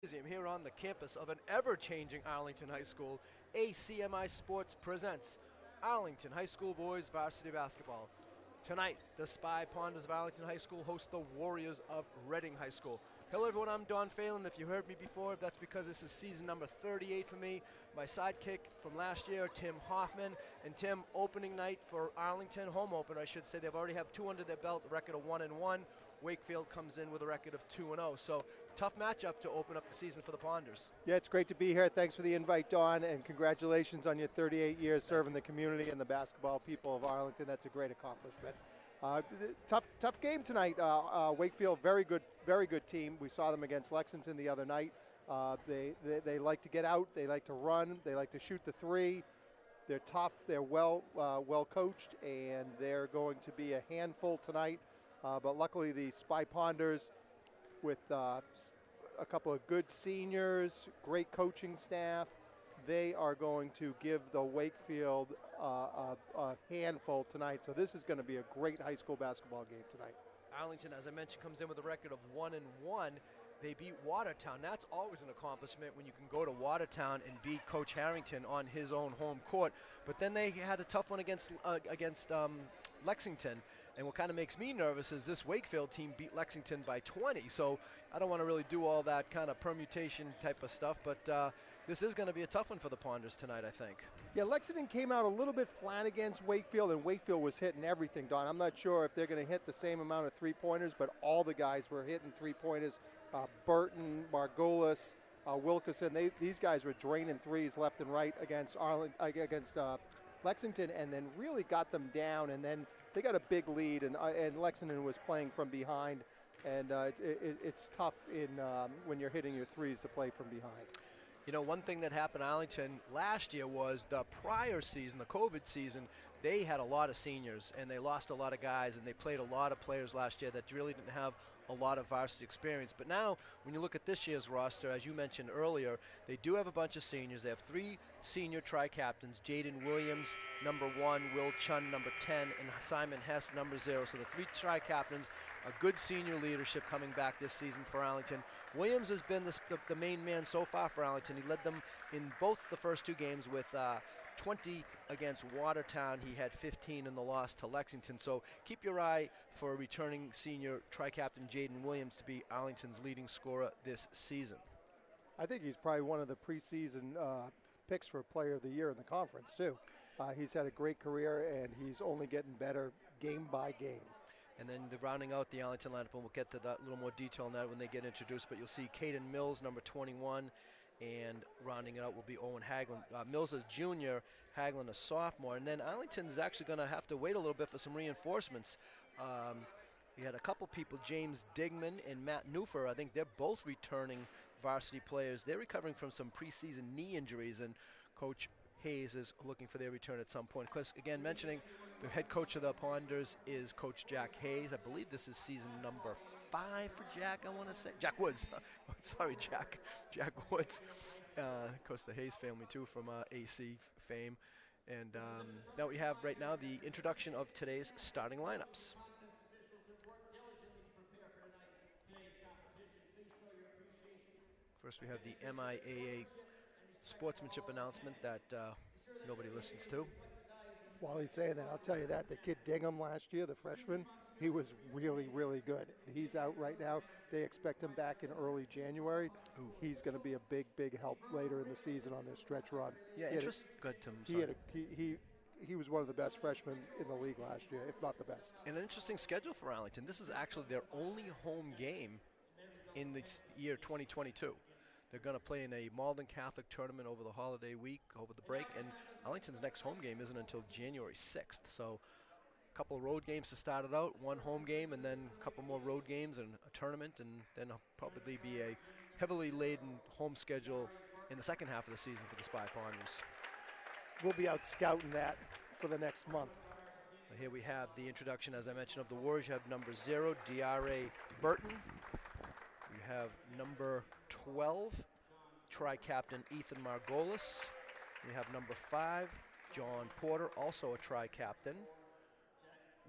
Gymnasium here on the campus of an ever-changing Arlington High School. ACMi Sports presents Arlington High School Boys Varsity Basketball. Tonight, the Spy Ponders of Arlington High School host the Warriors of Reading High School. Hello everyone, I'm Don Phelan. If you heard me before, that's because this is season number 38 for me. My sidekick from last year, Tim Hoffman. And Tim, opening night for Arlington, home opener I should say. They've already have two under their belt, a record of 1-1. Wakefield comes in with a record of 2-0. So tough matchup to open up the season for the Ponders. Yeah, it's great to be here. Thanks for the invite, Don, and congratulations on your 38 years serving the community and the basketball people of Arlington. That's a great accomplishment. Tough game tonight. Wakefield, very good team. We saw them against Lexington the other night. They like to get out. They like to run. They like to shoot the three. They're tough. They're well coached, and they're going to be a handful tonight. But luckily, the Spy Ponders, with a couple of good seniors, great coaching staff, they are going to give the Wakefield a handful tonight. So this is going to be a great high school basketball game tonight. Arlington, as I mentioned, comes in with a record of 1-1. They beat Watertown. That's always an accomplishment when you can go to Watertown and beat Coach Harrington on his own home court. But then they had a tough one against Lexington. And what kind of makes me nervous is this Wakefield team beat Lexington by 20. So I don't want to really do all that kind of permutation type of stuff. But this is going to be a tough one for the Ponders tonight, I think. Yeah, Lexington came out a little bit flat against Wakefield, and Wakefield was hitting everything, Don. I'm not sure if they're going to hit the same amount of three-pointers, but all the guys were hitting three-pointers. Burton, Margolis, Wilkerson, these guys were draining threes left and right against Lexington, and then really got them down, and then they got a big lead, and Lexington was playing from behind, and it's tough when you're hitting your threes to play from behind. You know, one thing that happened in Arlington last year was the prior season, the COVID season, they had a lot of seniors and they lost a lot of guys and they played a lot of players last year that really didn't have a lot of varsity experience. But now, when you look at this year's roster, as you mentioned earlier, they do have a bunch of seniors. They have three senior tri-captains, Jaden Williams, number 1, Will Chun, number 10, and Simon Hess, number 0. So the three tri-captains, a good senior leadership coming back this season for Arlington. Williams has been the main man so far for Arlington. He led them in both the first two games with 20 against Watertown. He had 15 in the loss to Lexington. So keep your eye for returning senior tri-captain Jaden Williams to be Arlington's leading scorer this season. I think he's probably one of the preseason picks for Player of the Year in the conference, too. He's had a great career, and he's only getting better game by game. And then rounding out the Arlington lineup, and we'll get to that, a little more detail on that when they get introduced, but you'll see Caden Mills, number 21, and rounding it out will be Owen Haglund. Mills is junior, Haglund a sophomore, and then Arlington's actually going to have to wait a little bit for some reinforcements. We had a couple people, James Digman and Matt Newfer. I think they're both returning varsity players. They're recovering from some preseason knee injuries, and Coach Hayes is looking for their return at some point. Because, again, mentioning the head coach of the Ponders is Coach Jack Hayes. I believe this is season number 5 for Jack, I want to say. Jack Woods. Sorry, Jack. Jack Woods. Of course, the Hayes family, too, from AC fame. And now we have right now the introduction of today's starting lineups. First, we have the MIAA sportsmanship announcement that nobody listens to. While he's saying that, I'll tell you that the kid Dingham last year, the freshman, he was really good. He's out right now. They expect him back in early January. Ooh. He's going to be a big help later in the season on their stretch run. Yeah, good, Tim. He was one of the best freshmen in the league last year, if not the best. And an interesting schedule for Arlington. This is actually their only home game in the year 2022. They're going to play in a Malden Catholic tournament over the holiday week, over the break, and Arlington's next home game isn't until January 6th. So a couple of road games to start it out, one home game, and then a couple more road games and a tournament, and then it'll probably be a heavily laden home schedule in the second half of the season for the Spy Ponders. We'll be out scouting that for the next month. Here we have the introduction, as I mentioned, of the Warriors. You have number 0, D.R.A. Burton. You have number 12, tri-captain Ethan Margolis. We have number 5, John Porter, also a tri-captain.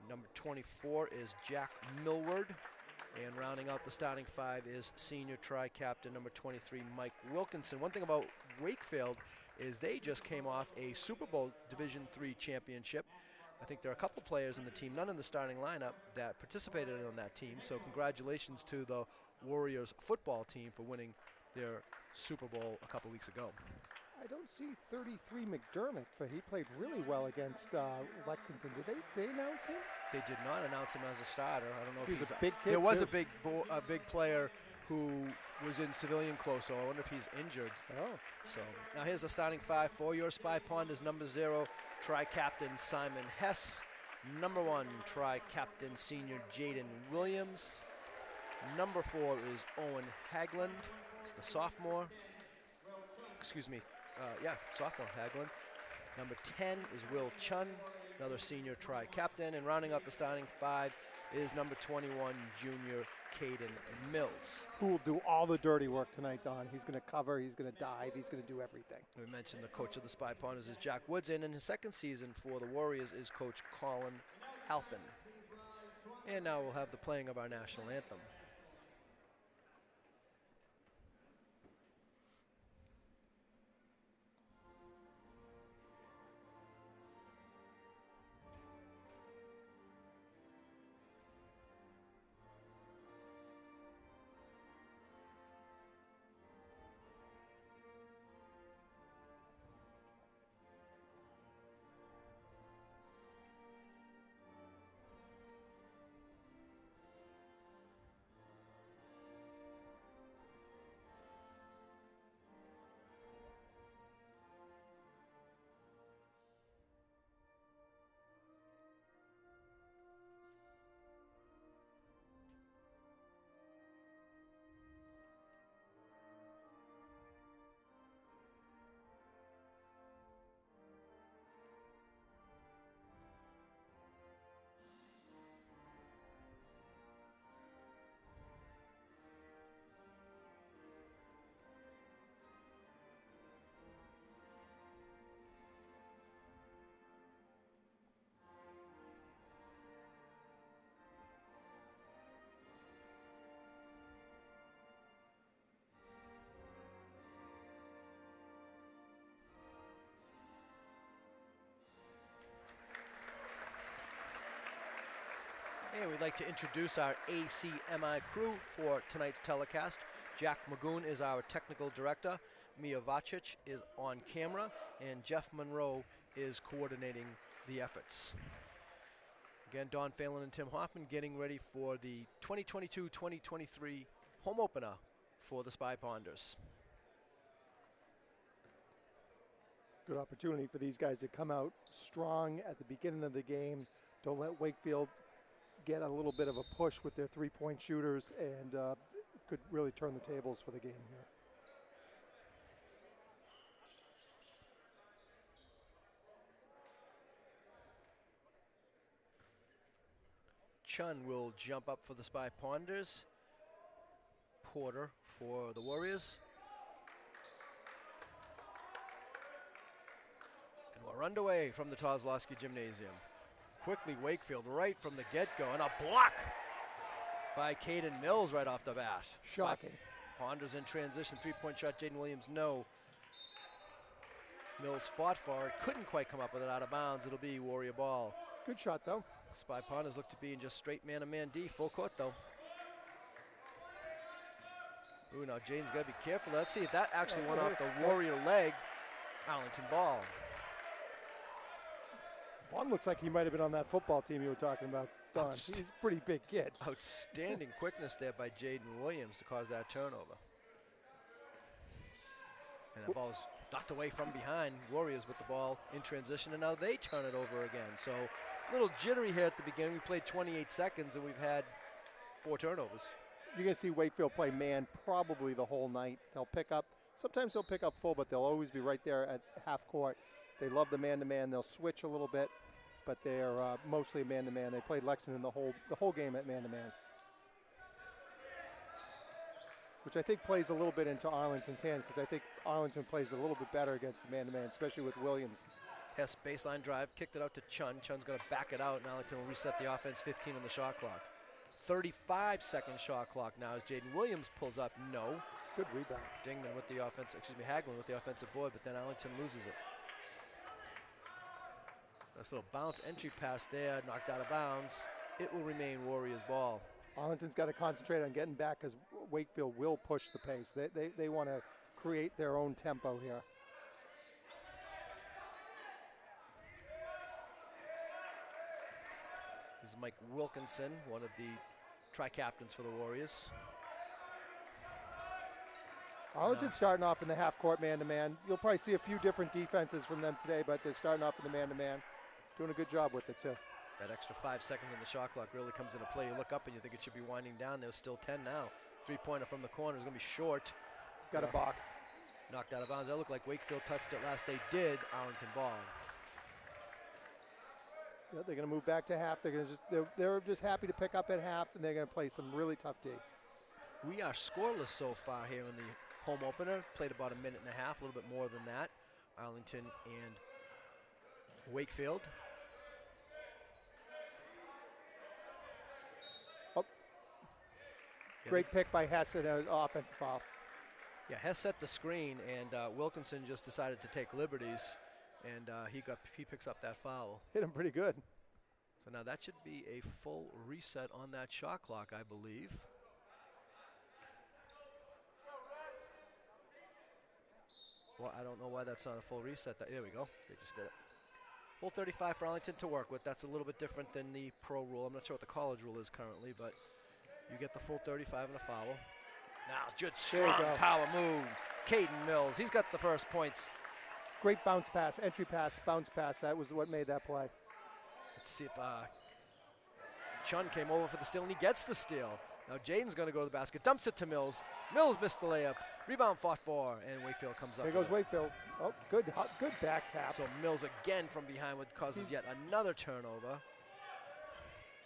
Number 24 is Jack Millward. And rounding out the starting 5 is senior tri-captain number 23, Mike Wilkinson. One thing about Wakefield is they just came off a Super Bowl Division III championship. I think there are a couple players in the team, none in the starting lineup, that participated on that team. So congratulations to the Warriors football team for winning their Super Bowl a couple weeks ago. I don't see 33 McDermott, but he played really well against Lexington. Did they announce him? They did not announce him as a starter. I don't know if he's a big kid. There was too. a big player who was in civilian clothes, so I wonder if he's injured. Oh. So now here's the starting 5 for your Spy Ponders. Number 0, tri-captain Simon Hess. Number 1, tri-captain senior Jaden Williams. Number 4 is Owen Hagland. It's the sophomore. Excuse me. Sophomore Hagland. Number 10 is Will Chun, another senior tri-captain. And rounding out the starting 5 is number 21, junior Caden Mills. Who will do all the dirty work tonight, Don. He's going to cover, he's going to dive, he's going to do everything. We mentioned the coach of the Spy Ponders is Jack Woods, and in his second season for the Warriors is Coach Colin Halpin. And now we'll have the playing of our national anthem. And we'd like to introduce our ACMi crew for tonight's telecast. Jack Magoon is our technical director. Mia Vacic is on camera. And Jeff Monroe is coordinating the efforts. Again, Don Phelan and Tim Hoffman getting ready for the 2022-2023 home opener for the Spy Ponders. Good opportunity for these guys to come out strong at the beginning of the game. Don't let Wakefield get a little bit of a push with their three-point shooters, and could really turn the tables for the game here. Chun will jump up for the Spy Ponders. Porter for the Warriors. And we're underway from the Kozlowski Gymnasium. Quickly Wakefield right from the get-go, and a block by Caden Mills right off the bat. Shocking. Ponders in transition, three-point shot, Jaden Williams, no. Mills fought for it, couldn't quite come up with it out of bounds. It'll be Warrior ball. Good shot, though. Spy Ponders look to be in just straight man-to-man D, full court, though. Ooh, now Jaden's got to be careful. Let's see if that actually went off the Warrior leg. Arlington ball. Vaughn looks like he might have been on that football team you were talking about, Don. He's a pretty big kid. Outstanding quickness there by Jaden Williams to cause that turnover. And that ball's knocked away from behind. Warriors with the ball in transition, and now they turn it over again. So a little jittery here at the beginning. We played 28 seconds, and we've had 4 turnovers. You're going to see Wakefield play man probably the whole night. They'll pick up, sometimes they'll pick up full, but they'll always be right there at half court. They love the man-to-man. They'll switch a little bit, but they're mostly man-to-man. They played Lexington the whole game at man-to-man, which I think plays a little bit into Arlington's hand, because I think Arlington plays a little bit better against the man-to-man, especially with Williams. Hess baseline drive, kicked it out to Chun. Chun's going to back it out, and Arlington will reset the offense, 15 on the shot clock. 35-second shot clock now as Jaden Williams pulls up. No. Good rebound. Dingman with the offense, Haglund with the offensive board, but then Arlington loses it. Nice little bounce entry pass there, knocked out of bounds. It will remain Warriors ball. Arlington's got to concentrate on getting back because Wakefield will push the pace. They want to create their own tempo here. This is Mike Wilkinson, one of the tri-captains for the Warriors. Arlington's starting off in the half-court man-to-man. You'll probably see a few different defenses from them today, but they're starting off in the man-to-man. Doing a good job with it, too. That extra 5 seconds in the shot clock really comes into play. You look up and you think it should be winding down. There's still 10 now. Three-pointer from the corner is going to be short. Got a box. Knocked out of bounds. That looked like Wakefield touched it last. They did. Arlington ball. Yeah, they're going to move back to half. They're just happy to pick up at half, and they're going to play some really tough D. We are scoreless so far here in the home opener. Played about a minute and a half, a little bit more than that. Arlington and Wakefield. Oh. Great pick by Hess and an offensive foul. Yeah, Hess set the screen, and Wilkinson just decided to take liberties, and he picks up that foul. Hit him pretty good. So now that should be a full reset on that shot clock, I believe. Well, I don't know why that's not a full reset. There we go. They just did it. Full 35 for Arlington to work with. That's a little bit different than the pro rule. I'm not sure what the college rule is currently, but you get the full 35 and a foul. Now, good strong power move. Caden Mills, he's got the first points. Great bounce pass, entry pass, bounce pass. That was what made that play. Let's see if Chun came over for the steal, and he gets the steal. Now Jaden's going to go to the basket, dumps it to Mills. Mills missed the layup. Rebound fought for, and Wakefield comes up. There goes Wakefield. Oh, good back tap. So Mills again from behind, what causes yet another turnover.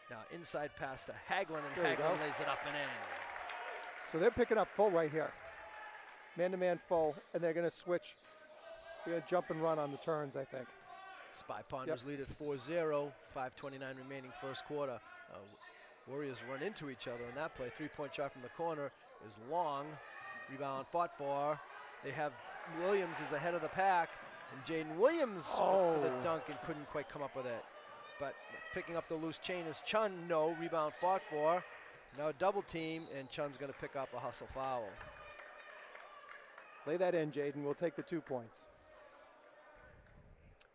Now inside pass to Haglund, and Haglund lays it up and in. So they're picking up full right here. Man-to-man full, and they're going to switch. They're going to jump and run on the turns, I think. Spy Ponders lead at 4-0, 5:29 remaining first quarter. Warriors run into each other on that play. Three-point shot from the corner is long. Rebound fought for. They have Williams is ahead of the pack, and Jaden Williams for the dunk and couldn't quite come up with it. But picking up the loose chain is Chun. No, rebound fought for. Now a double team, and Chun's going to pick up a hustle foul. Lay that in, Jaden. We'll take the 2 points.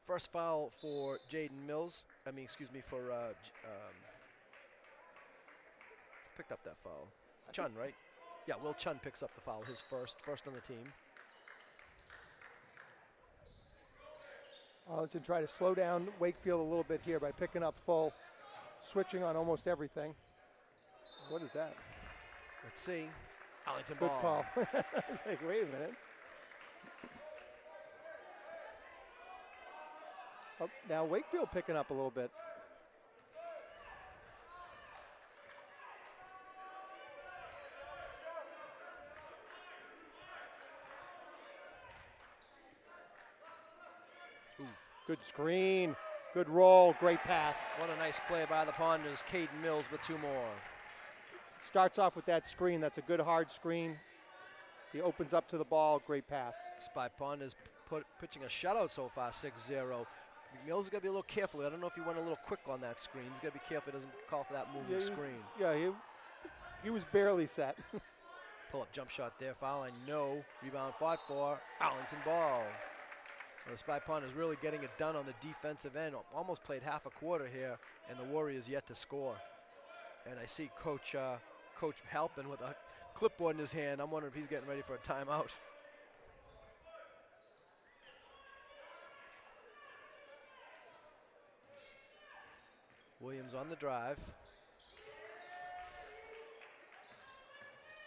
First foul for Jaden Mills. For picked up that foul. Chun, right? Yeah, Will Chun picks up the foul, his first on the team. Arlington try to slow down Wakefield a little bit here by picking up full, switching on almost everything. What is that? Let's see. Arlington Good ball. call. I was like, wait a minute. Oh, now Wakefield picking up a little bit. Ooh, good screen, good roll, great pass. What a nice play by the Ponders. Caden Mills with 2 more. Starts off with that screen. That's a good hard screen. He opens up to the ball. Great pass. Spy Ponders pitching a shutout so far, 6-0. Mills is going to be a little careful. I don't know if he went a little quick on that screen. He's got to be careful he doesn't call for that moving screen. He was barely set. Pull-up jump shot there. Foul line, no. Rebound fought for. Arlington ball. Well, the Spy Ponders really getting it done on the defensive end. Almost played half a quarter here, and the Warriors yet to score. And I see Coach Halpin with a clipboard in his hand. I'm wondering if he's getting ready for a timeout. Williams on the drive.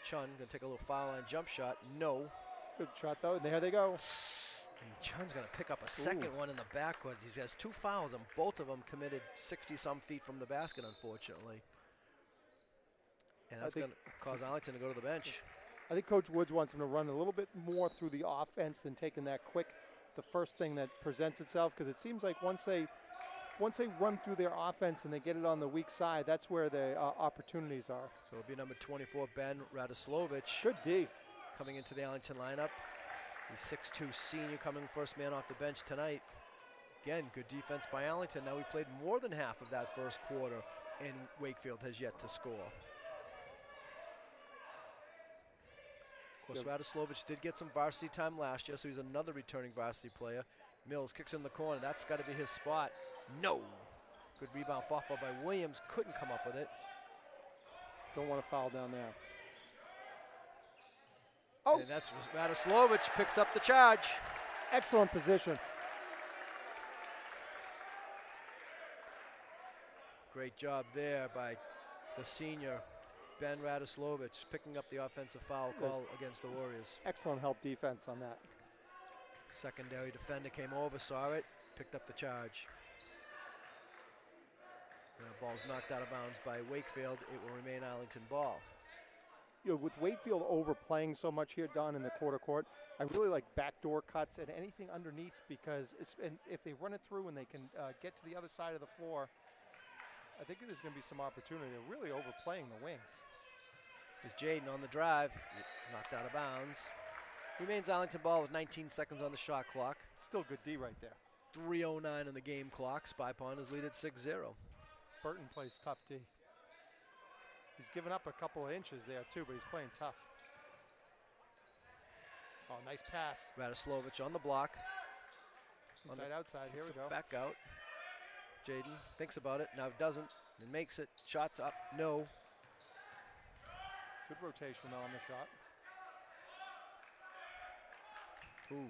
Chun going to take a little foul line jump shot. No. Good shot, though. And there they go. And Chun's going to pick up a second one in the backcourt. He has 2 fouls, and both of them committed 60-some feet from the basket, unfortunately. And that's going to cause Arlington to go to the bench. I think Coach Woods wants him to run a little bit more through the offense than taking that quick, the first thing that presents itself, because it seems like once they once they run through their offense and they get it on the weak side, that's where the opportunities are. So it'll be number 24, Ben Radoslovich. Good D. Coming into the Arlington lineup. The 6'2 senior coming first man off the bench tonight. Again, good defense by Arlington. Now we played more than half of that first quarter, and Wakefield has yet to score. Of course, Radoslovich did get some varsity time last year, so he's another returning varsity player. Mills kicks in the corner. That's got to be his spot. No. Good rebound fought for by Williams. Couldn't come up with it. Don't want to foul down there. Oh. And that's Radoslovich picks up the charge. Excellent position. Great job there by the senior, Ben Radoslovich, picking up the offensive foul call against the Warriors. Excellent help defense on that. Secondary defender came over, saw it, picked up the charge. And the ball's knocked out of bounds by Wakefield. It will remain Arlington ball. You know, with Wakefield overplaying so much here, Don, in the quarter court, I really like backdoor cuts and anything underneath, because and if they run it through and they can get to the other side of the floor, I think there's going to be some opportunity. They're really overplaying the wings. Here's Jaden on the drive, knocked out of bounds. Remains Arlington ball with 19 seconds on the shot clock. Still good D right there. 3:09 in the game clock. Spy Ponders lead at 6-0. Burton plays tough D. He's given up a couple of inches there too, but he's playing tough. Oh, nice pass. Radoslovich on the block. Inside, outside, here we go. Back out. Jaden thinks about it, now doesn't, and makes it. Shots up, no. Good rotation though on the shot. Ooh.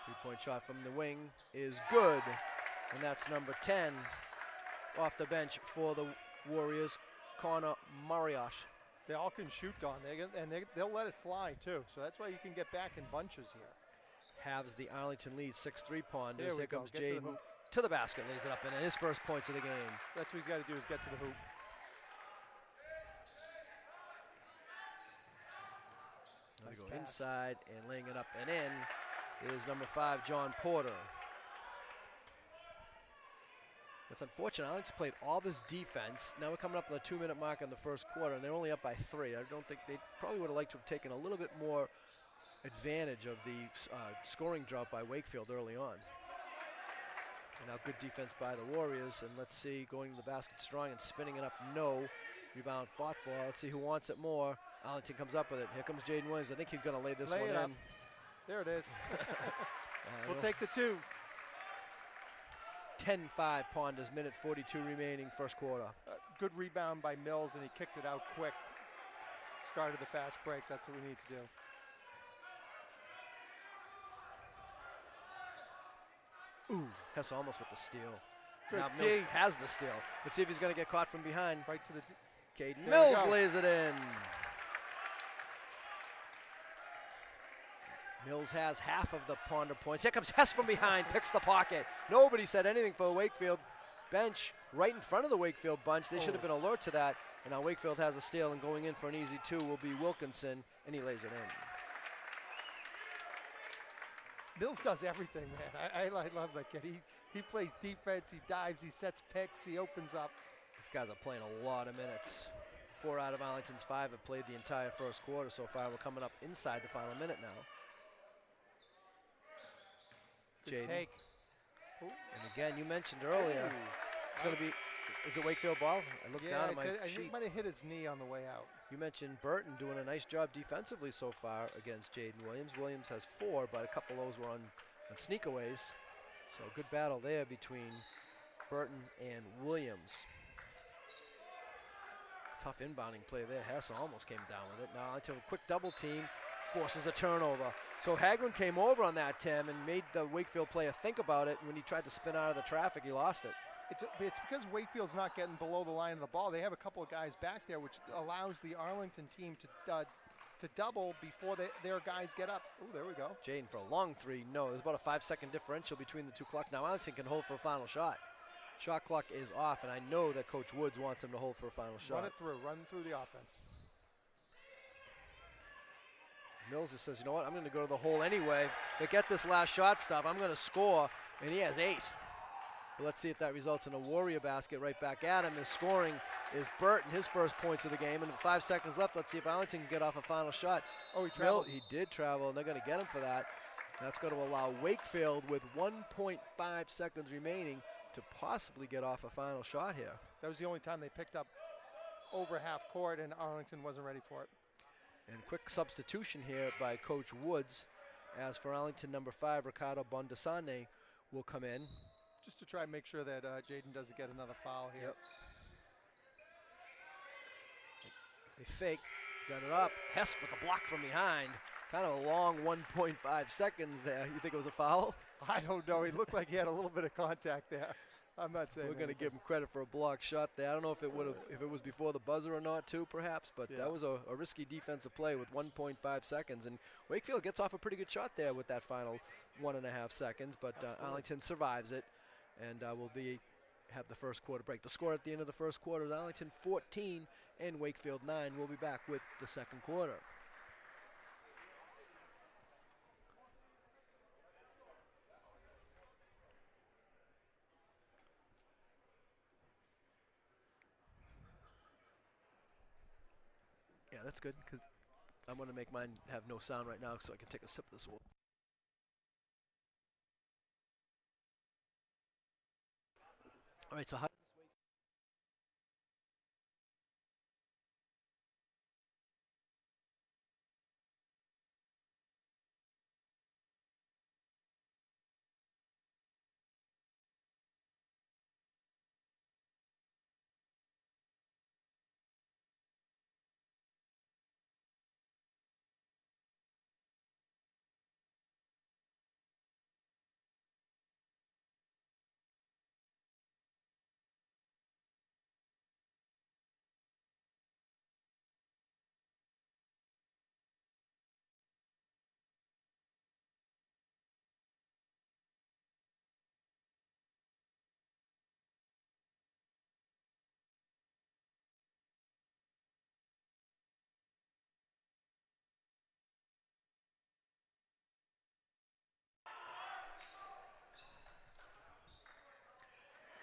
Three-point shot from the wing is good, and that's number 10 off the bench for the Warriors, Connor Marriott. They all can shoot, Don, they'll let it fly too, so that's why you can get back in bunches here. Halves the Arlington lead, 6-3 Ponders. Here comes Get Jaden to the basket, lays it up, and his first points of the game. That's what he's got to do, is get to the hoop. Nice go inside and laying it up and in is number 5, John Porter. It's unfortunate. Alex played all this defense. Now we're coming up on the 2-minute mark in the first quarter, and they're only up by 3. I don't think they probably would have liked to have taken a little bit more advantage of the scoring drought by Wakefield early on. And now good defense by the Warriors, and let's see, going to the basket strong and spinning it up, no. Rebound fought for. Let's see who wants it more. Arlington comes up with it. Here comes Jaden Williams. I think he's going to lay this one in. There it is. We'll take the 2. 10-5 Ponders, minute 42 remaining, first quarter. Good rebound by Mills, and he kicked it out quick. Started the fast break. That's what we need to do. Ooh, Hess almost with the steal. Good now D. Mills has the steal. Let's see if he's going to get caught from behind. Right to the Caden Mills lays it in. Mills has half of the Ponder points. Here comes Hess from behind, picks the pocket. Nobody said anything for the Wakefield bench right in front of the Wakefield bunch. They should have been alert to that. And now Wakefield has a steal, and going in for an easy 2 will be Wilkinson, and he lays it in. Mills does everything, man. I love that kid. He plays defense, he dives, he sets picks, he opens up. These guys are playing a lot of minutes. 4 out of Arlington's 5 have played the entire first quarter so far. We're coming up inside the final minute now. Good take. And again, you mentioned earlier, it's going to be, is it Wakefield ball? I looked down at my I sheet. think he might have hit his knee on the way out. You mentioned Burton doing a nice job defensively so far against Jaden Williams. Williams has 4, but a couple of those were on sneakaways. So good battle there between Burton and Williams. Tough inbounding play there. Hess almost came down with it. Now into a quick double team, forces a turnover. So Haglund came over on that, Tim, and made the Wakefield player think about it. When he tried to spin out of the traffic, he lost it. It's because Wakefield's not getting below the line of the ball. They have a couple of guys back there, which allows the Arlington team to double before their guys get up. Oh, there we go. Jaden for a long 3. No, there's about a 5-second differential between the 2 clocks. Now Arlington can hold for a final shot. Shot clock is off, and I know that Coach Woods wants him to hold for a final shot. Run through the offense. Mills just says, you know what, I'm going to go to the hole anyway. Forget this last shot stuff. I'm going to score, and he has 8. But let's see if that results in a Warrior basket. Right back at him is scoring is Burton, his first points of the game. And with 5 seconds left, let's see if Arlington can get off a final shot. Oh, he traveled. He did travel, and they're going to get him for that. That's going to allow Wakefield, with 1.5 seconds remaining, to possibly get off a final shot here. That was the only time they picked up over half court, and Arlington wasn't ready for it. And quick substitution here by Coach Woods, as for Arlington number 5, Ricardo Bondasane will come in. Just to try and make sure that Jaden doesn't get another foul here. Yep. They fake, got it up. Hess with a block from behind. Kind of a long 1.5 seconds there. You think it was a foul? I don't know. He looked like he had a little bit of contact there. I'm not saying. We're going to give him credit for a block shot there. I don't know if it was before the buzzer or not, too, perhaps. But that was a risky defensive play with 1.5 seconds, and Wakefield gets off a pretty good shot there with that final 1.5 seconds. But Arlington survives it, and will have the first quarter break. The score at the end of the first quarter is Arlington 14 and Wakefield 9. We'll be back with the second quarter. Yeah, that's good, because I'm going to make mine have no sound right now so I can take a sip of this water. All right, so how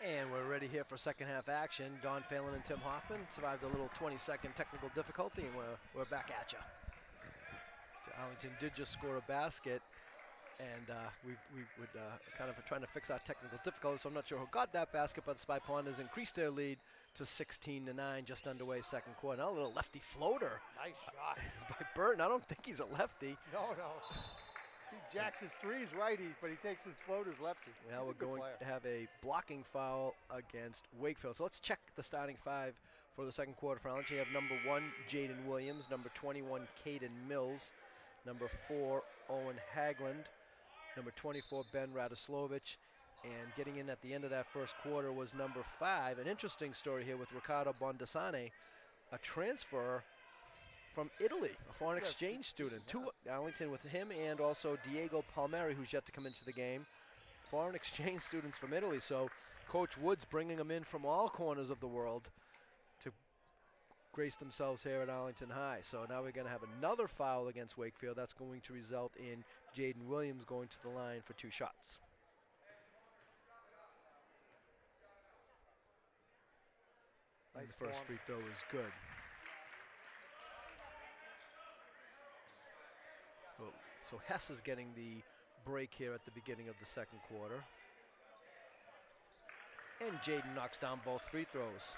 And we're ready here for second half action. Don Phelan and Tim Hoffman survived a little 20-second technical difficulty, and we're back at you. So Arlington did just score a basket, and we would kind of trying to fix our technical difficulties, so I'm not sure who got that basket, but Spy Pond has increased their lead to 16-9, just underway second quarter. Now a little lefty floater. Nice shot. By Burton. I don't think he's a lefty. No. He jacks his threes righty, but he takes his floaters lefty. Now we're going to have a blocking foul against Wakefield. So let's check the starting 5 for the second quarter for Arlington. You have number 1, Jaden Williams, number 21, Caden Mills, number 4, Owen Hagland, number 24, Ben Radoslovich, and getting in at the end of that first quarter was number 5. An interesting story here with Ricardo Bondasane, a transfer from Italy, a foreign exchange student to Arlington with him, and also Diego Palmieri, who's yet to come into the game. Foreign exchange students from Italy, so Coach Woods bringing them in from all corners of the world to grace themselves here at Arlington High. So now we're going to have another foul against Wakefield. That's going to result in Jaden Williams going to the line for 2 shots. Nice. The first free throw is good. So Hess is getting the break here at the beginning of the second quarter. And Jaden knocks down both free throws.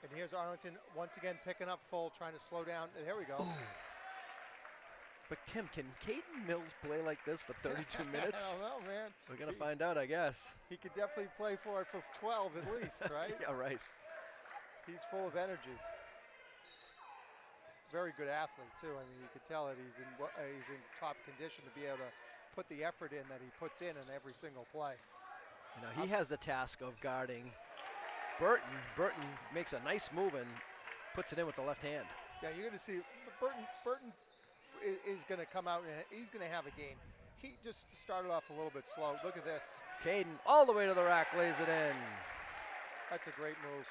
And here's Arlington once again picking up full, trying to slow down. And there we go. Ooh. But Tim, can Caden Mills play like this for 32 minutes? I don't know, man. We're going to find out, I guess. He could definitely play for it for 12 at least, right? Yeah, right. He's full of energy. Very good athlete too. I mean, you could tell that he's in top condition to be able to put the effort in that he puts in every single play. You know, he has the task of guarding Burton. Burton makes a nice move and puts it in with the left hand. Yeah, you're going to see Burton is going to come out and he's going to have a game. He just started off a little bit slow. Look at this. Caden all the way to the rack, lays it in. That's a great move.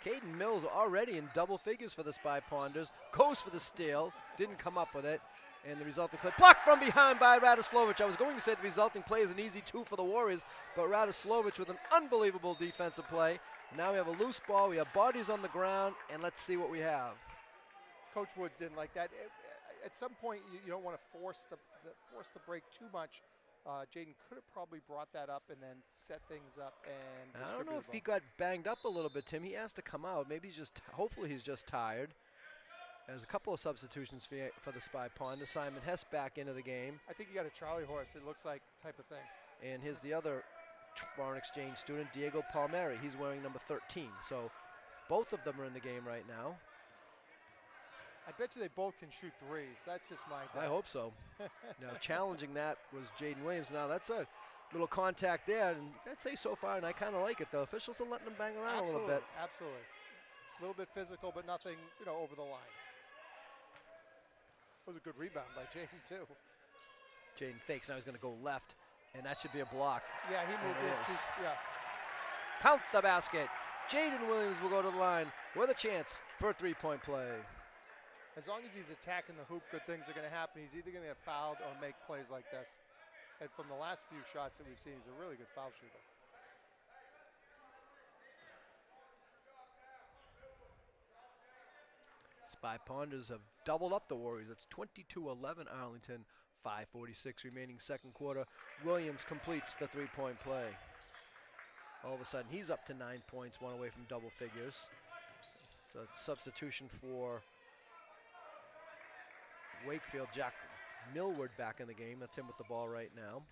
Caden Mills already in double figures for the Spy Ponders. Goes for the steal. Didn't come up with it. And the resulting play, blocked from behind by Radoslovich. I was going to say the resulting play is an easy 2 for the Warriors, but Radoslovich with an unbelievable defensive play. Now we have a loose ball. We have bodies on the ground, and let's see what we have. Coach Woods didn't like that. At some point, you don't want to force the break too much. Jaden could have probably brought that up and then set things up and I don't know if he got banged up a little bit, Tim. He asked to come out. Maybe he's just, hopefully he's just tired. There's a couple of substitutions for the Spy Ponders. Simon Hess back into the game. I think he got a Charlie horse, it looks like, type of thing. And here's the other foreign exchange student, Diego Palmieri. He's wearing number 13. So both of them are in the game right now. I bet you they both can shoot threes. That's just my bet. I hope so. Now, challenging that was Jaden Williams. Now, that's a little contact there, and I'd say so far, and I kind of like it. The officials are letting them bang around a little bit. Absolutely. A little bit physical, but nothing, over the line. It was a good rebound by Jaden, too. Jaden fakes. Now he's going to go left, and that should be a block. Yeah, he moved it. Yeah. Count the basket. Jaden Williams will go to the line with a chance for a three-point play. As long as he's attacking the hoop, good things are going to happen. He's either going to get fouled or make plays like this. And from the last few shots that we've seen, he's a really good foul shooter. Spy Ponders have doubled up the Warriors. It's 22-11 Arlington, 5:46 remaining second quarter. Williams completes the three-point play. All of a sudden, he's up to 9 points, one away from double figures. So substitution for Wakefield, Jack Millward back in the game. That's him with the ball right now.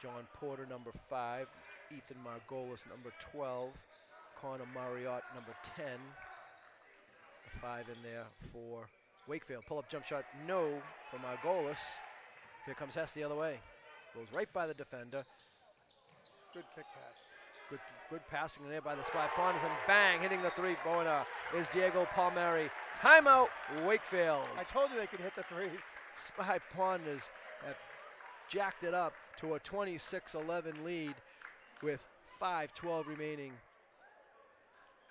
John Porter, number 5. Ethan Margolis, number 12. Connor Marriott, number 10. The 5 in there for Wakefield. Pull-up jump shot, no for Margolis. Here comes Hess the other way. Goes right by the defender. Good kick pass. Good passing there by the Spy Ponders, and bang, hitting the three-pointer is Diego Palmieri. Timeout, Wakefield. I told you they could hit the threes. Spy Ponders have jacked it up to a 26-11 lead with 5:12 remaining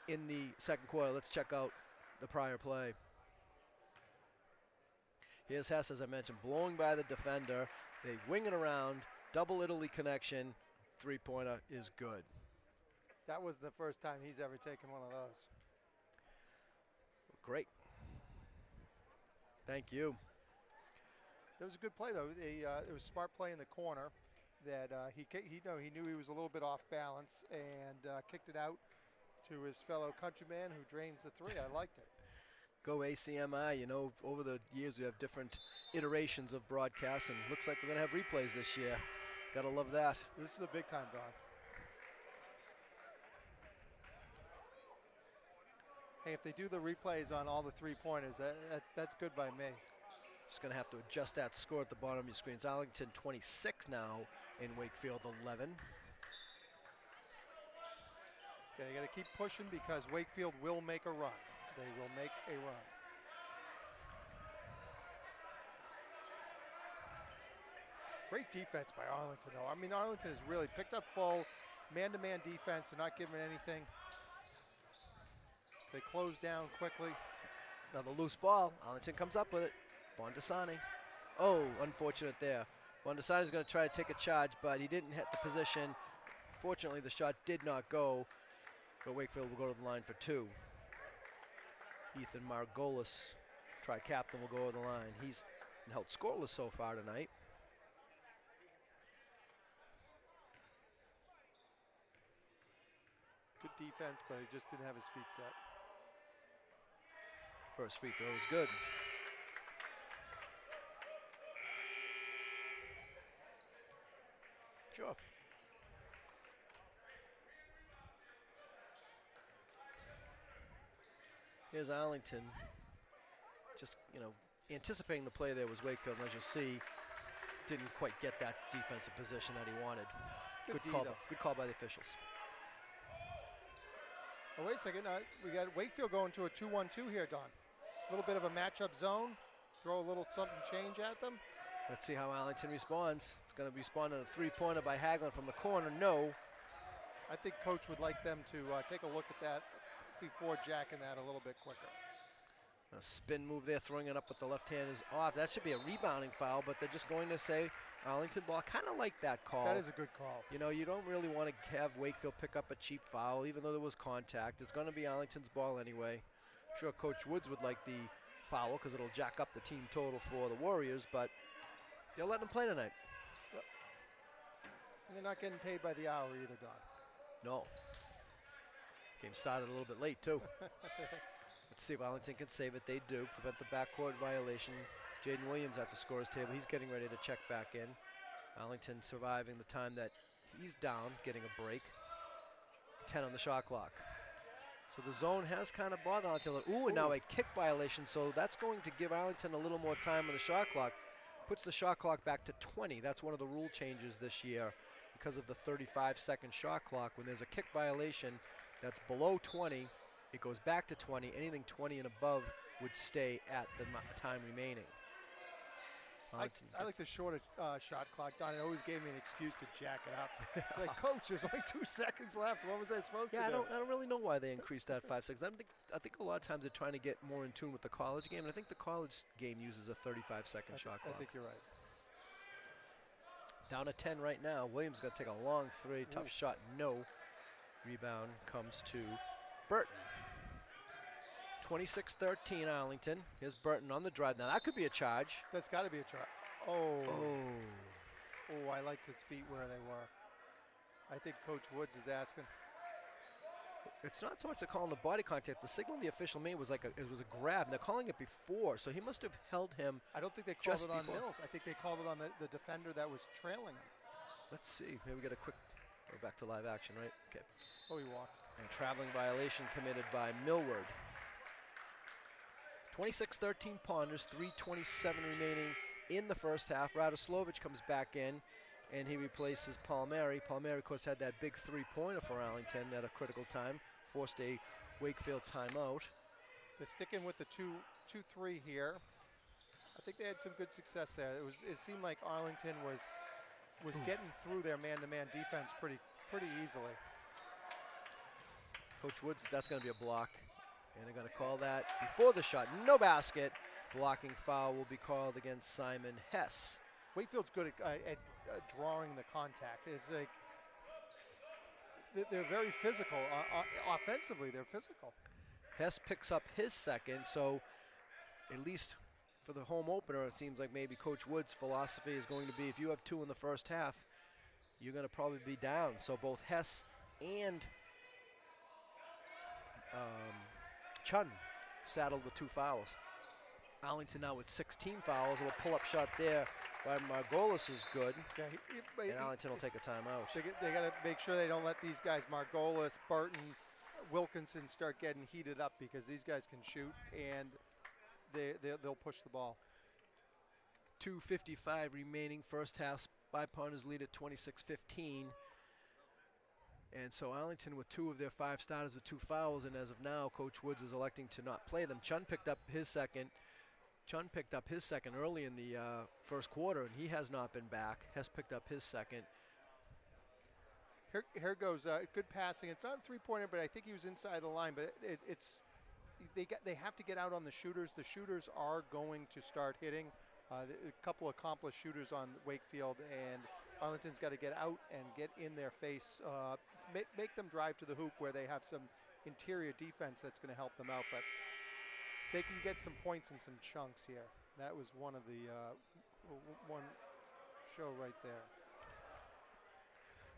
in the second quarter. Let's check out the prior play. Here's Hess, as I mentioned, blowing by the defender. They wing it around, double Italy connection. Three-pointer is good. That was the first time he's ever taken one of those. Great. Thank you. It was a good play, though. It was smart play in the corner that he knew he was a little bit off balance and kicked it out to his fellow countryman who drains the three. I liked it. Go ACMi. Over the years we have different iterations of broadcasts, and looks like we're going to have replays this year. Gotta love that. This is the big time, Don. Hey, if they do the replays on all the three-pointers, that's good by me. Just going to have to adjust that score at the bottom of your screen. It's Arlington 26 now in Wakefield 11. Okay, they got to keep pushing because Wakefield will make a run. They will make a run. Great defense by Arlington, though. I mean, Arlington has really picked up full man-to-man defense. They're not giving anything. They close down quickly. Another loose ball. Arlington comes up with it. Bondasani. Oh, unfortunate there. Bondasani's going to try to take a charge, but he didn't hit the position. Fortunately, the shot did not go, but Wakefield will go to the line for 2. Ethan Margolis, tri-captain, will go to the line. He's held scoreless so far tonight. Good defense, but he just didn't have his feet set. First free throw is good. Sure. Here's Arlington. Just, anticipating the play there was Wakefield, and as you'll see, didn't quite get that defensive position that he wanted. Good call by the officials. Oh, wait a second. We got Wakefield going to a 2-1-2 here, Don. A little bit of a matchup zone. Throw a little something change at them. Let's see how Arlington responds. It's going to be responding a three-pointer by Haglund from the corner. No. I think Coach would like them to take a look at that before jacking that a little bit quicker. A spin move there, throwing it up with the left hand is off. That should be a rebounding foul, but they're just going to say Arlington ball. Kind of like that call. That is a good call. You know, you don't really want to have Wakefield pick up a cheap foul, even though there was contact. It's going to be Arlington's ball anyway. I'm sure Coach Woods would like the foul because it'll jack up the team total for the Warriors, but they'll let them play tonight. And they're not getting paid by the hour either, Don. No. Game started a little bit late, too. Let's see if Arlington can save it. They do. Prevent the backcourt violation. Jaden Williams at the scorer's table. He's getting ready to check back in. Arlington surviving the time that he's down, getting a break. 10 on the shot clock. So the zone has kind of bothered Arlington. Ooh, and now a kick violation. So that's going to give Arlington a little more time on the shot clock. Puts the shot clock back to 20. That's one of the rule changes this year because of the 35-second shot clock. When there's a kick violation that's below 20, it goes back to 20. Anything 20 and above would stay at the time remaining. I like the shorter shot clock, Don. It always gave me an excuse to jack it up. Like, Coach, there's only 2 seconds left. What was I supposed to do? I don't really know why they increased that 5 seconds. I think a lot of times they're trying to get more in tune with the college game, and I think the college game uses a 35-second shot clock. I think you're right. Down to 10 right now. Williams going to take a long three. Tough shot, no. Rebound comes to Burton. 26-13 Arlington. Here's Burton on the drive. Now that could be a charge. That's got to be a charge. Oh, I liked his feet where they were. I think Coach Woods is asking. It's not so much they're calling the body contact. The signal the official made was it was a grab. And they're calling it before, so he must have held him. I don't think they called it on Mills. I think they called it on the defender that was trailing him. Let's see. Maybe we get a quick. Go back to live action, right? Okay. Oh, he walked. And traveling violation committed by Millward. 26-13 Ponders, 3:27 remaining in the first half. Radoslovic comes back in, and he replaces Palmieri. Palmieri, of course, had that big three-pointer for Arlington at a critical time, forced a Wakefield timeout. They're sticking with the 2-3 here. I think they had some good success there. It seemed like Arlington was getting through their man-to-man defense pretty easily. Coach Woods, that's going to be a block. And they're going to call that before the shot. No basket. Blocking foul will be called against Simon Hess. Wakefield's good at drawing the contact. It's like they're very physical. Offensively, they're physical. Hess picks up his second, so at least for the home opener, it seems like maybe Coach Woods' philosophy is going to be if you have 2 in the first half, you're going to probably be down. So both Hess and Chun saddled with 2 fouls. Arlington now with 16 fouls. A little pull-up shot there by Margolis is good. Yeah, and Arlington will take a timeout. They got to make sure they don't let these guys, Margolis, Burton, Wilkinson, start getting heated up because these guys can shoot and they'll push the ball. 2:55 remaining first half. Spy Ponders lead at 26-15. And so Arlington with 2 of their 5 starters with 2 fouls, and as of now, Coach Woods is electing to not play them. Chun picked up his second. Early in the first quarter, and he has not been back. Hess picked up his second. Here goes good passing. It's not a three-pointer, but I think he was inside the line. But they have to get out on the shooters. The shooters are going to start hitting. A couple accomplished shooters on Wakefield, and Arlington's got to get out and get in their face, make them drive to the hoop where they have some interior defense that's going to help them out. But they can get some points in some chunks here. That was one of the one show right there.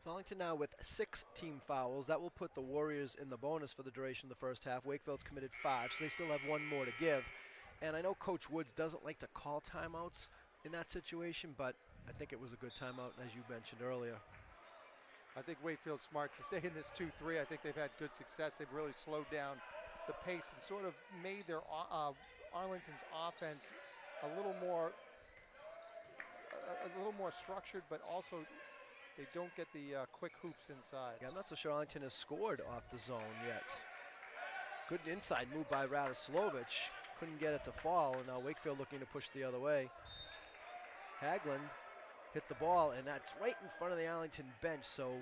So Arlington now with 6 team fouls. That will put the Warriors in the bonus for the duration of the first half. Wakefield's committed 5, so they still have 1 more to give. And I know Coach Woods doesn't like to call timeouts in that situation, but I think it was a good timeout, as you mentioned earlier. I think Wakefield's smart to stay in this 2-3. I think they've had good success. They've really slowed down the pace and sort of made their Arlington's offense a little more structured, but also they don't get the quick hoops inside. Yeah, I'm not so sure Arlington has scored off the zone yet. Good inside move by Radoslovic. Couldn't get it to fall, and now Wakefield looking to push the other way. Haglund hit the ball, and that's right in front of the Arlington bench, so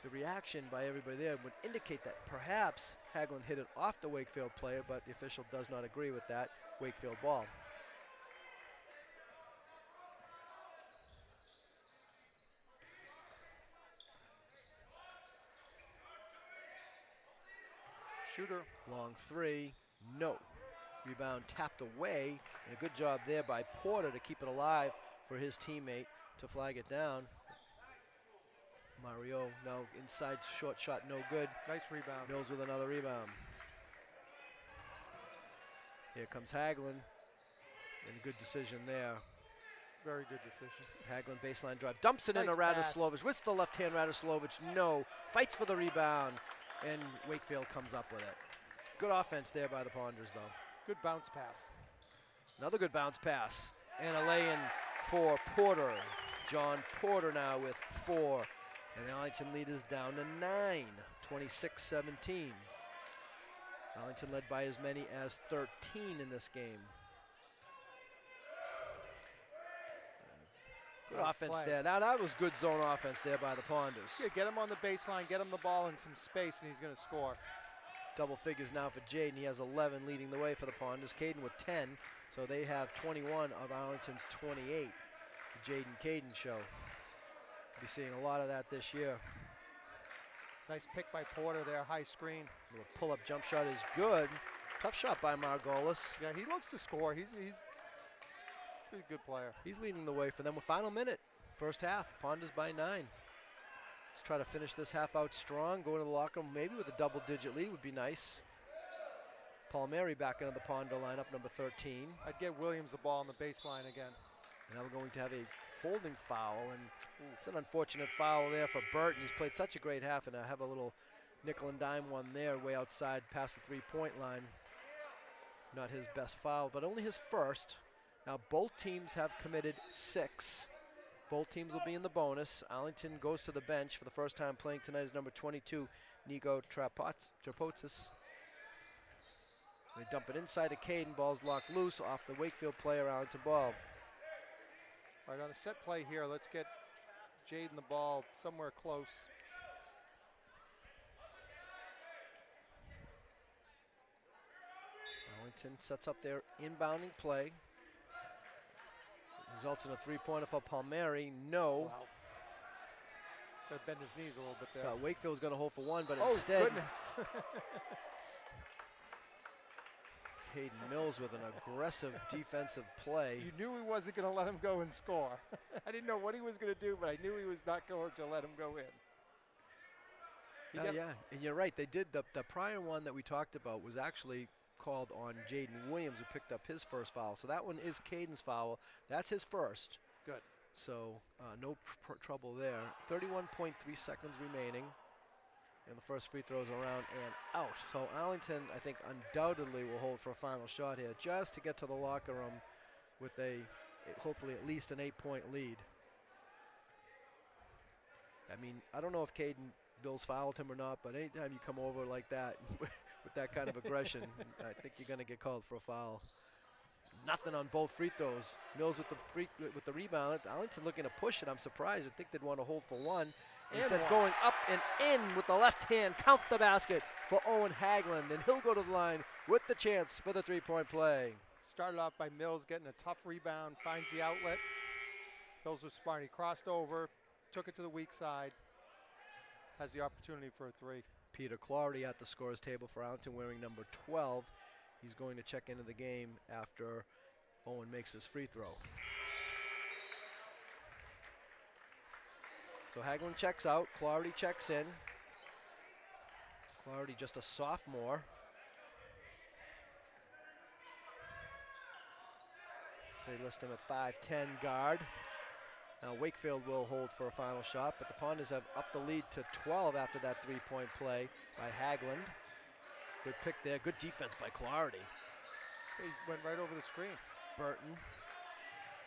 The reaction by everybody there would indicate that perhaps Haglund hit it off the Wakefield player, but the official does not agree with that. Wakefield ball. Shooter. Long three, no. Rebound tapped away, and a good job there by Porter to keep it alive for his teammate to flag it down. Mario now inside short shot, no good. Nice rebound. Mills with another rebound. Here comes Haglund, and a good decision there. Very good decision. Haglund baseline drive, dumps it Nice into pass. Radoslovich with the left hand. Radoslovich, no, fights for the rebound, and Wakefield comes up with it. Good offense there by the Ponders, though. Good bounce pass. Another good bounce pass, and a lay-in for Porter. John Porter now with 4, and the Arlington lead is down to 9, 26-17. Arlington led by as many as 13 in this game. Good Nice offense play. there. Now that was good zone offense there by the Ponders. Yeah, get him on the baseline, get him the ball in some space, and he's going to score. Double figures now for Jaden. He has 11 leading the way for the Ponders. Caden with 10, so they have 21 of Arlington's 28. The Jaden-Caden show. Be seeing a lot of that this year. Nice pick by Porter there, high screen. Little pull-up jump shot is good. Tough shot by Margolis. Yeah, he looks to score. He's a pretty good player. He's leading the way for them with final minute. First half, Ponders by 9. Let's try to finish this half out strong. Go into the locker room maybe with a double-digit lead would be nice. Palmieri back into the Ponder lineup, number 13. I'd get Williams the ball on the baseline again. And now we're going to have a holding foul, and it's an unfortunate foul there for Burton. He's played such a great half, and I have a little nickel and dime one there way outside past the three-point line. Not his best foul, but only his first. Now both teams have committed 6. Both teams will be in the bonus. Arlington goes to the bench for the first time playing tonight is number 22, Nico Trapotsis. They dump it inside to Caden. Ball's locked loose off the Wakefield player. Arlington ball. All right, on the set play here, let's get Jaden the ball somewhere close. Arlington sets up their inbounding play. Results in a three-pointer for Palmieri. No. Wow. Got to bend his knees a little bit there. Thought Wakefield was going to hold for one, but Oh, instead, goodness. Caden Mills with an aggressive defensive play. You knew he wasn't going to let him go and score. I didn't know what he was going to do, but I knew he was not going to let him go in. Yeah, and you're right. They did the prior one that we talked about was actually called on Jaden Williams, who picked up his first foul. So that one is Caden's foul. That's his first. Good. So no trouble there. 31.3 seconds remaining. And the first free throw is around and out. So Arlington, I think, undoubtedly will hold for a final shot here just to get to the locker room with hopefully at least an 8-point lead. I mean, I don't know if Caden Bills fouled him or not, but anytime you come over like that with that kind of aggression, I think you're going to get called for a foul. Nothing on both free throws. Mills with the rebound. Arlington looking to push it. I'm surprised. I think they'd want to hold for one. Instead, going up and in with the left hand, count the basket for Owen Haglund, and he'll go to the line with the chance for the three-point play. Started off by Mills getting a tough rebound, finds the outlet. Mills was smart. He crossed over, took it to the weak side, has the opportunity for a three. Peter Clardy at the scorer's table for Arlington wearing number 12. He's going to check into the game after Owen makes his free throw. So Haglund checks out, Clardy checks in. Clardy just a sophomore. They list him at 5'10" guard. Now Wakefield will hold for a final shot, but the Ponders have upped the lead to 12 after that three-point play by Haglund. Good pick there, good defense by Clardy. He went right over the screen. Burton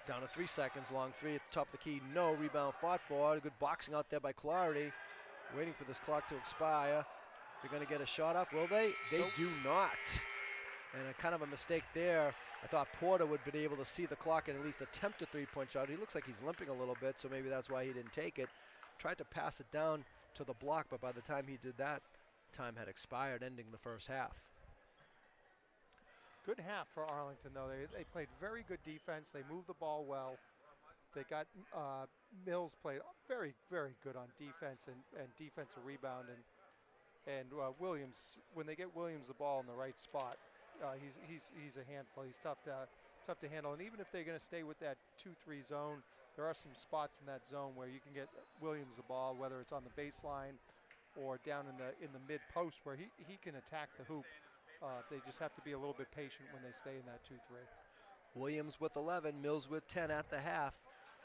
down to 3 seconds, long three at the top of the key, no, rebound fought for. Good boxing out there by Clardy. Waiting for this clock to expire. They're gonna get a shot off, will they? They Nope. do not. And a kind of a mistake there. I thought Porter would be able to see the clock and at least attempt a three-point shot. He looks like he's limping a little bit, so maybe that's why he didn't take it. Tried to pass it down to the block, but by the time he did that, time had expired, ending the first half. Good half for Arlington, though. They played very good defense. They moved the ball well. They got Mills played very, very good on defense and defensive rebound. And Williams, when they get Williams the ball in the right spot, he's a handful. He's tough to handle. And even if they're going to stay with that 2-3 zone, there are some spots in that zone where you can get Williams the ball, whether it's on the baseline or down in the mid post where he can attack the hoop. They just have to be a little bit patient when they stay in that 2-3. Williams with 11, Mills with 10 at the half.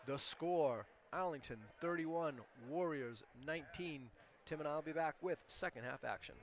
The score, Arlington 31, Warriors 19. Tim and I will be back with second half action.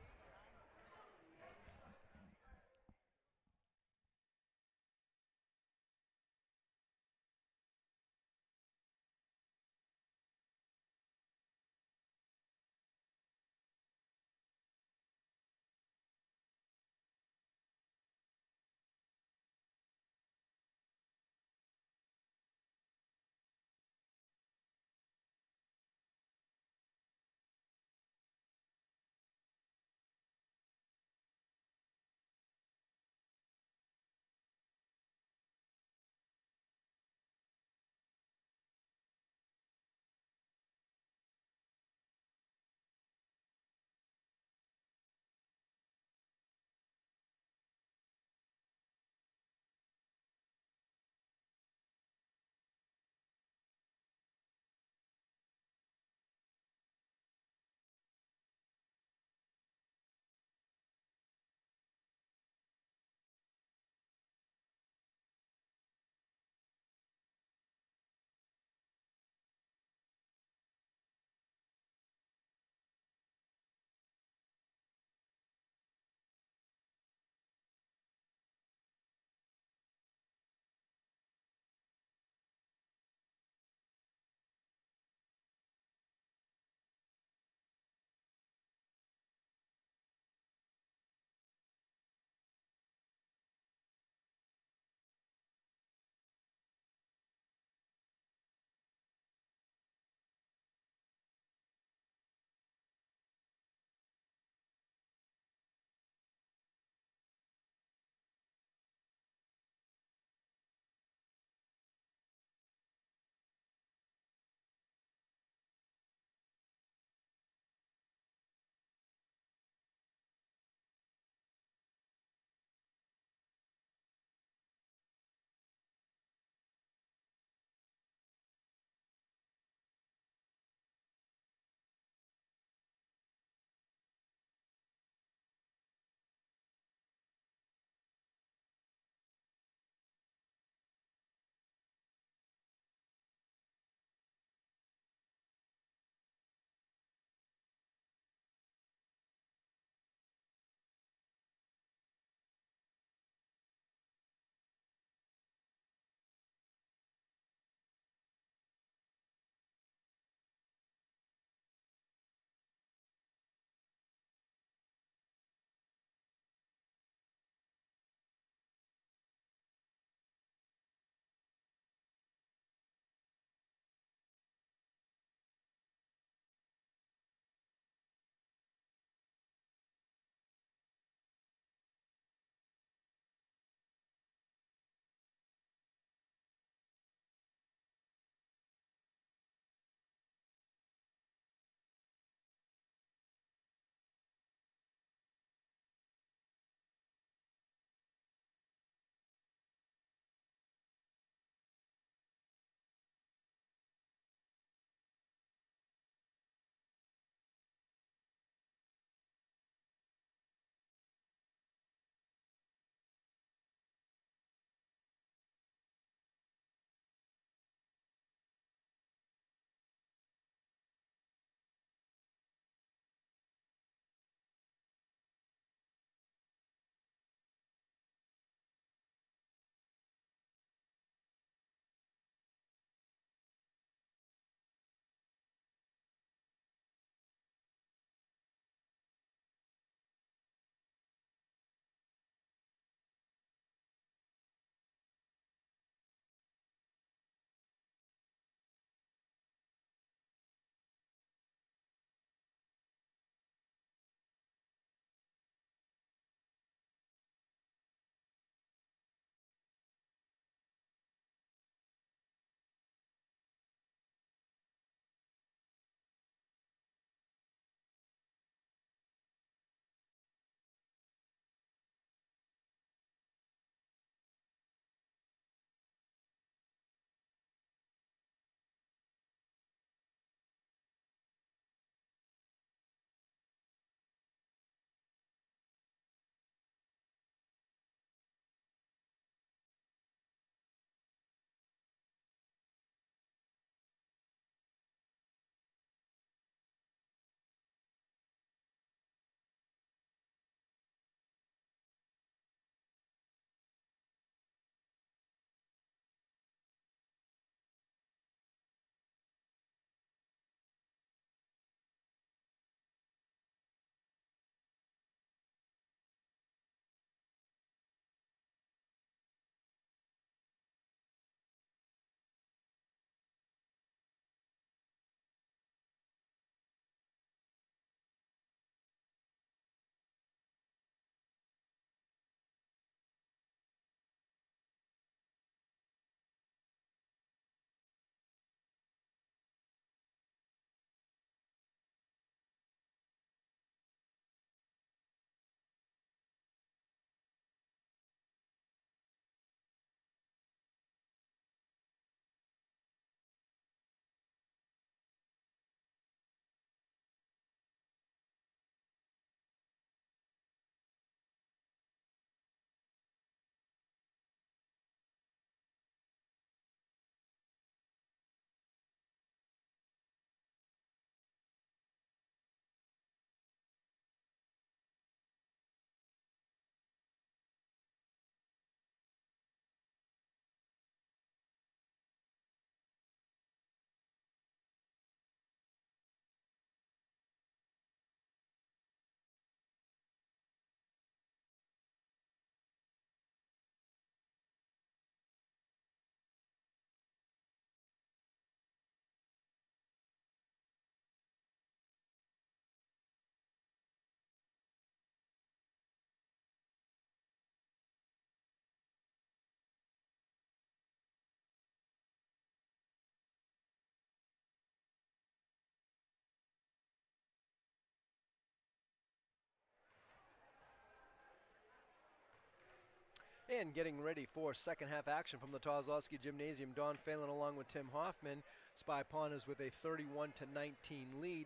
And getting ready for second half action from the Tozlowski Gymnasium, Don Phelan along with Tim Hoffman. Spy Ponders with a 31-19 lead.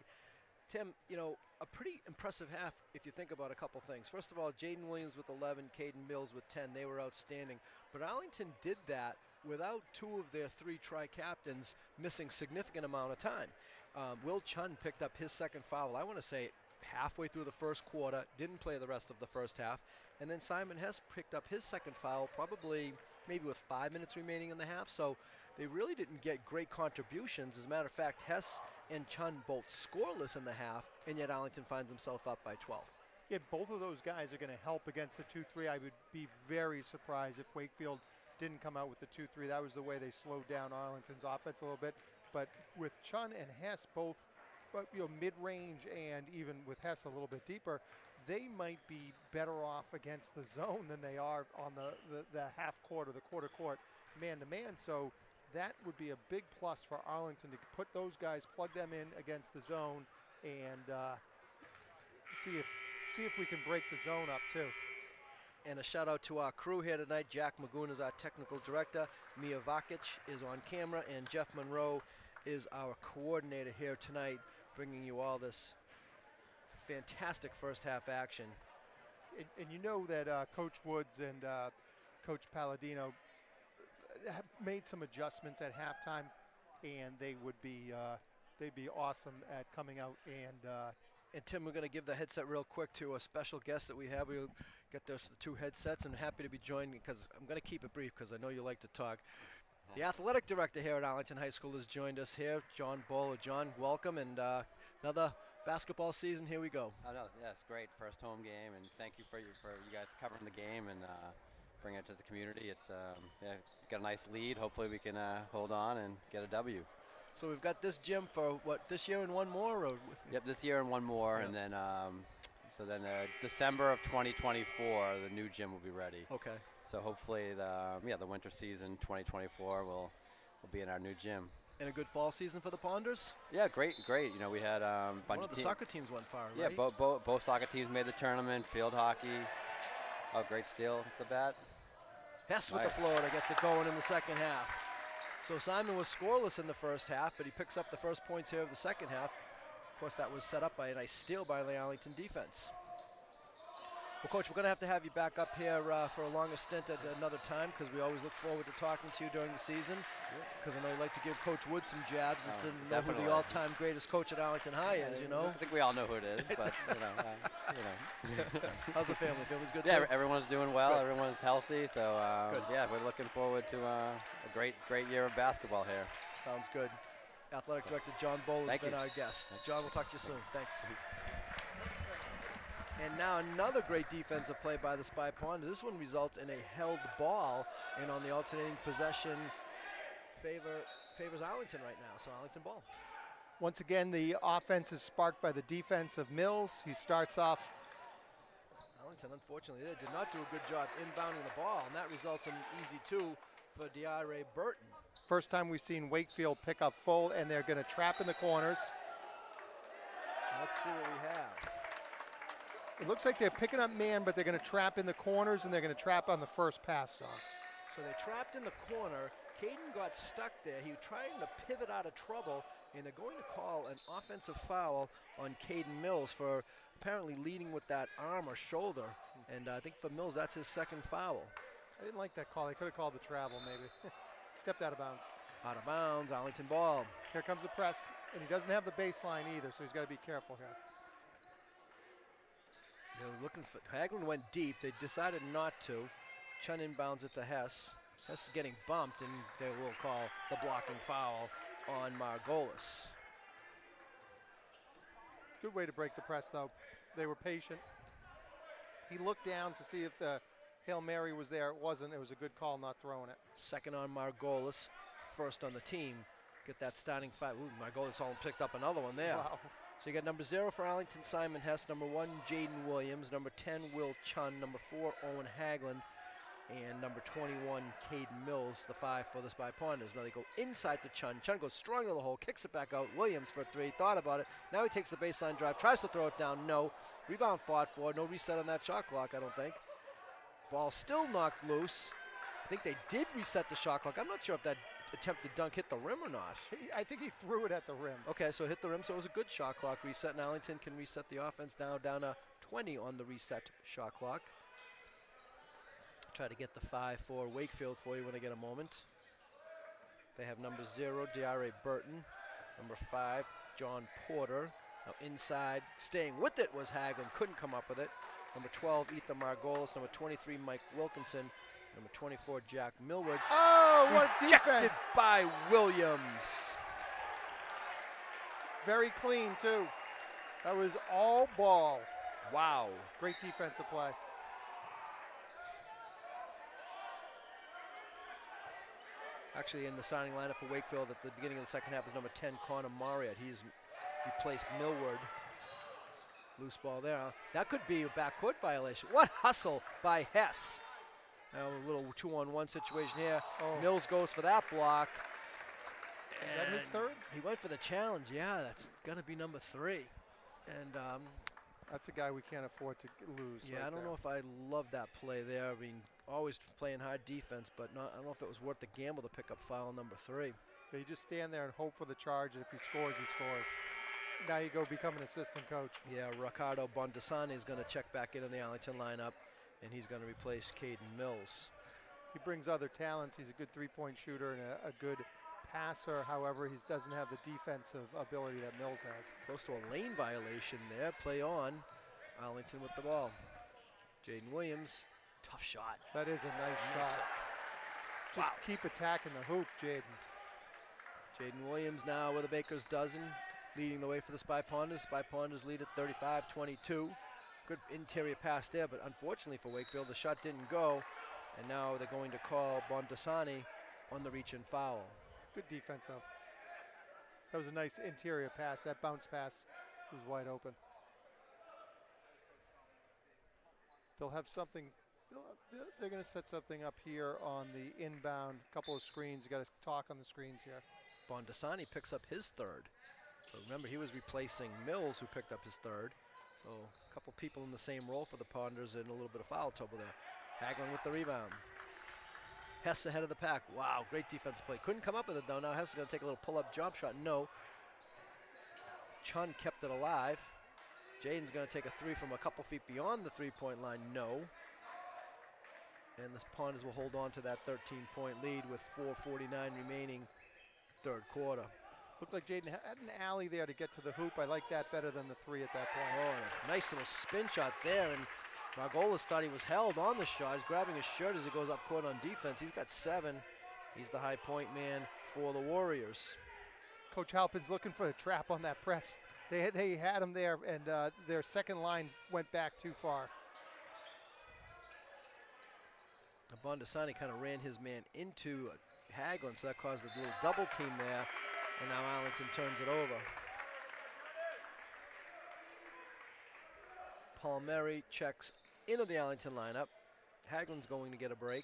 Tim, you know, a pretty impressive half if you think about a couple things. First of all, Jaden Williams with 11, Caden Mills with 10. They were outstanding. But Arlington did that without two of their three tri-captains missing significant amount of time. Will Chun picked up his second foul, I want to say, halfway through the first quarter, didn't play the rest of the first half. And then Simon Hess picked up his second foul probably maybe with 5 minutes remaining in the half. So they really didn't get great contributions. As a matter of fact, Hess and Chun both scoreless in the half, and yet Arlington finds himself up by 12. Yeah, both of those guys are going to help against the 2-3. I would be very surprised if Wakefield didn't come out with the 2-3. That was the way they slowed down Arlington's offense a little bit. But with Chun and Hess both, mid-range and even with Hess a little bit deeper, they might be better off against the zone than they are on the half court or the quarter court man-to-man. So that would be a big plus for Arlington to put those guys, plug them in against the zone, and see if we can break the zone up too. And a shout out to our crew here tonight. Jack Magoon is our technical director. Mia Vakic is on camera, and Jeff Monroe is our coordinator here tonight, bringing you all this fantastic first half action. And you know that Coach Woods and Coach Palladino have made some adjustments at halftime, and they'd be awesome at coming out And Tim, we're going to give the headset real quick to a special guest that we have. We'll get the two headsets, and happy to be joined because I'm going to keep it brief because I know you like to talk. The athletic director here at Arlington High School has joined us here, John Bowler. John, welcome, and another basketball season. Here we go. Oh, no, yeah, it's great. First home game, and thank you for you guys covering the game and bringing it to the community. It's got a nice lead. Hopefully we can hold on and get a W. So we've got this gym for what, this year and one more? Or? Yep, this year and one more, yep. And then December of 2024, the new gym will be ready. Okay. So hopefully the winter season 2024 will be in our new gym. And a good fall season for the Ponders? Yeah, great. You know, we had a bunch one of the soccer teams went far, yeah, right? both soccer teams made the tournament. Field hockey. Oh, great steal at the bat. Hess with the Florida gets it going in the second half. So Simon was scoreless in the first half, but he picks up the first points here of the second half. Of course, that was set up by a nice steal by the Arlington defense. Well, Coach, we're going to have you back up here for a longer stint at another time because we always look forward to talking to you during the season. Because I know you like to give Coach Wood some jabs as to know who the all-time greatest coach at Arlington High is, you know. I think we all know who it is, but, you know. How's the family? Family's good, yeah, too? everyone's doing well. Good. Everyone's healthy. So, yeah, we're looking forward to a great year of basketball here. Sounds good. Athletic Director John Bowler has been our guest. John, we'll talk to you soon. Thanks. And now another great defensive play by the Spy Ponders. This one results in a held ball, and on the alternating possession favors Arlington right now. So Arlington ball. Once again, the offense is sparked by the defense of Mills. He starts off. Arlington, unfortunately, they did not do a good job inbounding the ball, and that results in an easy two for DeAre Burton. First time we've seen Wakefield pick up full, and they're going to trap in the corners. Let's see what we have. It looks like they're picking up man, but they're going to trap in the corners, and they're going to trap on the first pass on. So they trapped in the corner. Caden got stuck there. He was trying to pivot out of trouble, and they're going to call an offensive foul on Caden Mills for apparently leading with that arm or shoulder. And I think for Mills, that's his second foul. I didn't like that call. They could have called the travel, maybe. Stepped out of bounds. Out of bounds, Arlington ball. Here comes the press, and he doesn't have the baseline either, so he's got to be careful here. They're looking for, Hagelin went deep. They decided not to. Chun inbounds it to Hess. Hess is getting bumped, and they will call the blocking foul on Margolis. Good way to break the press, though. They were patient. He looked down to see if the Hail Mary was there. It wasn't. It was a good call not throwing it. Second on Margolis, first on the team. Get that starting five. Ooh, Margolis all picked up another one there. Wow. So you got number 0 for Arlington, Simon Hess. Number 1, Jaden Williams. Number 10, Will Chun. Number 4, Owen Haglund. And number 21, Caden Mills, the 5 for the Spy Ponders. Now they go inside to Chun. Chun goes strong to the hole, kicks it back out. Williams for 3, thought about it. Now he takes the baseline drive, tries to throw it down. No. Rebound fought for. No reset on that shot clock, I don't think. Ball still knocked loose. I think they did reset the shot clock. I'm not sure if that attempted dunk hit the rim or not. I think he threw it at the rim. Okay, so it hit the rim, so it was a good shot clock reset, and Arlington can reset the offense now down to 20 on the reset shot clock. Try to get the 5 for Wakefield for you when I get a moment. They have number 0, Diare Burton. Number 5, John Porter. Now inside, staying with it was Haglund, couldn't come up with it. Number 12, Ethan Margolis. Number 23, Mike Wilkinson. Number 24, Jack Millward. Oh, what Rejected defense! by Williams. Very clean, too. That was all ball. Wow. Great defensive play. Actually, in the starting lineup for Wakefield at the beginning of the second half is number 10, Connor Marriott. He's replaced Millward. Loose ball there. That could be a backcourt violation. What hustle by Hess. Now a little 2-on-1 situation here. Oh. Mills goes for that block. Is that his third? He went for the challenge. Yeah, that's going to be number 3. And that's a guy we can't afford to lose. yeah, right I don't there. know if I love that play there. I mean, always playing hard defense, but I don't know if it was worth the gamble to pick up foul number 3. Yeah, you just stand there and hope for the charge, and if he scores, he scores. Now you go become an assistant coach. Yeah, Ricardo Bondasani is going to check back in the Arlington lineup, and he's going to replace Caden Mills. He brings other talents. He's a good three-point shooter and a good passer. However, he doesn't have the defensive ability that Mills has. Close to a lane violation there. Play on. Arlington with the ball. Jaden Williams, tough shot. That is a nice Makes shot. it. Just Wow. keep attacking the hoop, Jaden. Jaden Williams now with a baker's dozen, leading the way for the Spy Ponders. Spy Ponders lead at 35-22. Good interior pass there, but unfortunately for Wakefield, the shot didn't go, and now they're going to call Bondasani on the reach-in foul. Good defense, though. That was a nice interior pass. That bounce pass was wide open. They'll have something. They're going to set something up here on the inbound. Couple of screens. You got to talk on the screens here. Bondasani picks up his third. So remember, he was replacing Mills, who picked up his third. So a couple people in the same role for the Ponders and a little bit of foul trouble there. Haglund with the rebound. Hess ahead of the pack. Wow, great defensive play. Couldn't come up with it, though. Now Hess is going to take a little pull-up jump shot. No. Chun kept it alive. Jaden's going to take a 3 from a couple feet beyond the three-point line. No. And the Ponders will hold on to that 13-point lead with 4:49 remaining third quarter. Looked like Jaden had an alley there to get to the hoop. I like that better than the 3 at that point. Oh, and a nice little spin shot there. And Margolis thought he was held on the shot. He's grabbing his shirt as he goes up court on defense. He's got 7. He's the high point man for the Warriors. Coach Halpin's looking for a trap on that press. They had him there, and their second line went back too far. Bondasani kind of ran his man into Haglund, so that caused a little double team there. And now Arlington turns it over. Palmieri checks into the Arlington lineup. Haglund's going to get a break.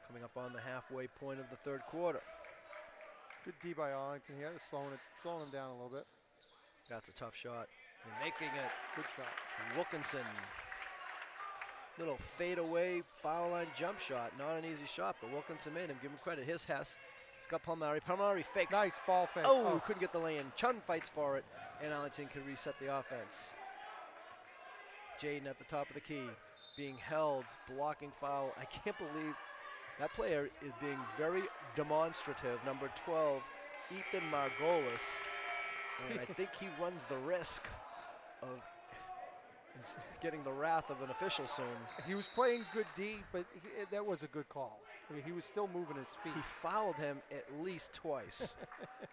Coming up on the halfway point of the third quarter. Good D by Arlington here, slowing him down a little bit. That's a tough shot. And making it. Good shot. Wilkinson. Little fadeaway foul line jump shot. Not an easy shot, but Wilkinson made him. Give him credit. Here's Hess. He's got Palmieri. Palmieri fakes. Nice ball fake. Oh, couldn't get the lay-in. Chun fights for it, and Arlington can reset the offense. Jaden at the top of the key, being held, blocking foul. I can't believe that player is being very demonstrative. Number 12, Ethan Margolis. And I think he runs the risk of getting the wrath of an official soon. He was playing good D, but that was a good call. I mean, he was still moving his feet. He fouled him at least twice.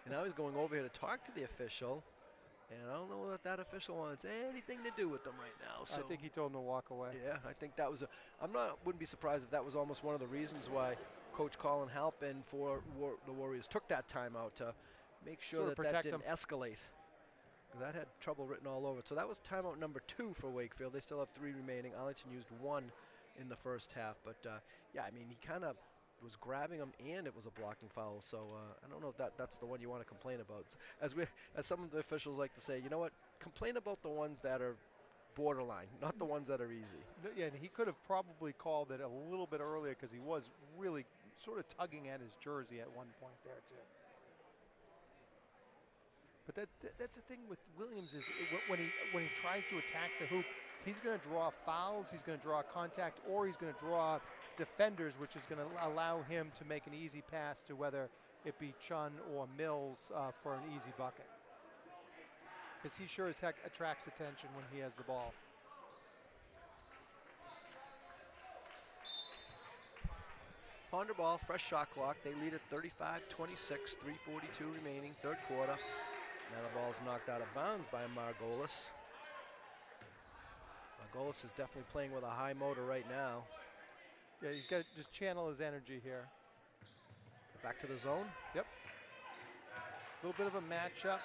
And now he's going over here to talk to the official. And I don't know that official wants anything to do with them right now. So I think he told him to walk away. yeah, I think that was wouldn't be surprised if that was almost one of the reasons why Coach Colin Halpin for the Warriors took that timeout to make sure Sort of that protect didn't him. escalate. That had trouble written all over it. So that was timeout number 2 for Wakefield. They still have 3 remaining. Arlington used 1 in the first half. But, yeah, I mean, he kind of was grabbing him, and it was a blocking foul. So I don't know if that's the one you want to complain about. As some of the officials like to say, you know what? Complain about the ones that are borderline, not the ones that are easy. Yeah, and he could have probably called it a little bit earlier because he was really sort of tugging at his jersey at one point there too. But that's the thing with Williams is when he tries to attack the hoop, he's going to draw fouls, he's going to draw contact, or he's going to draw defenders, which is going to allow him to make an easy pass to whether it be Chun or Mills for an easy bucket. Because he sure as heck attracts attention when he has the ball. Ponder ball, fresh shot clock. They lead at 35-26, 3:42 remaining, third quarter. Now the ball's knocked out of bounds by Margolis. Margolis is definitely playing with a high motor right now. Yeah, he's got to just channel his energy here. Back to the zone. Yep. A little bit of a matchup.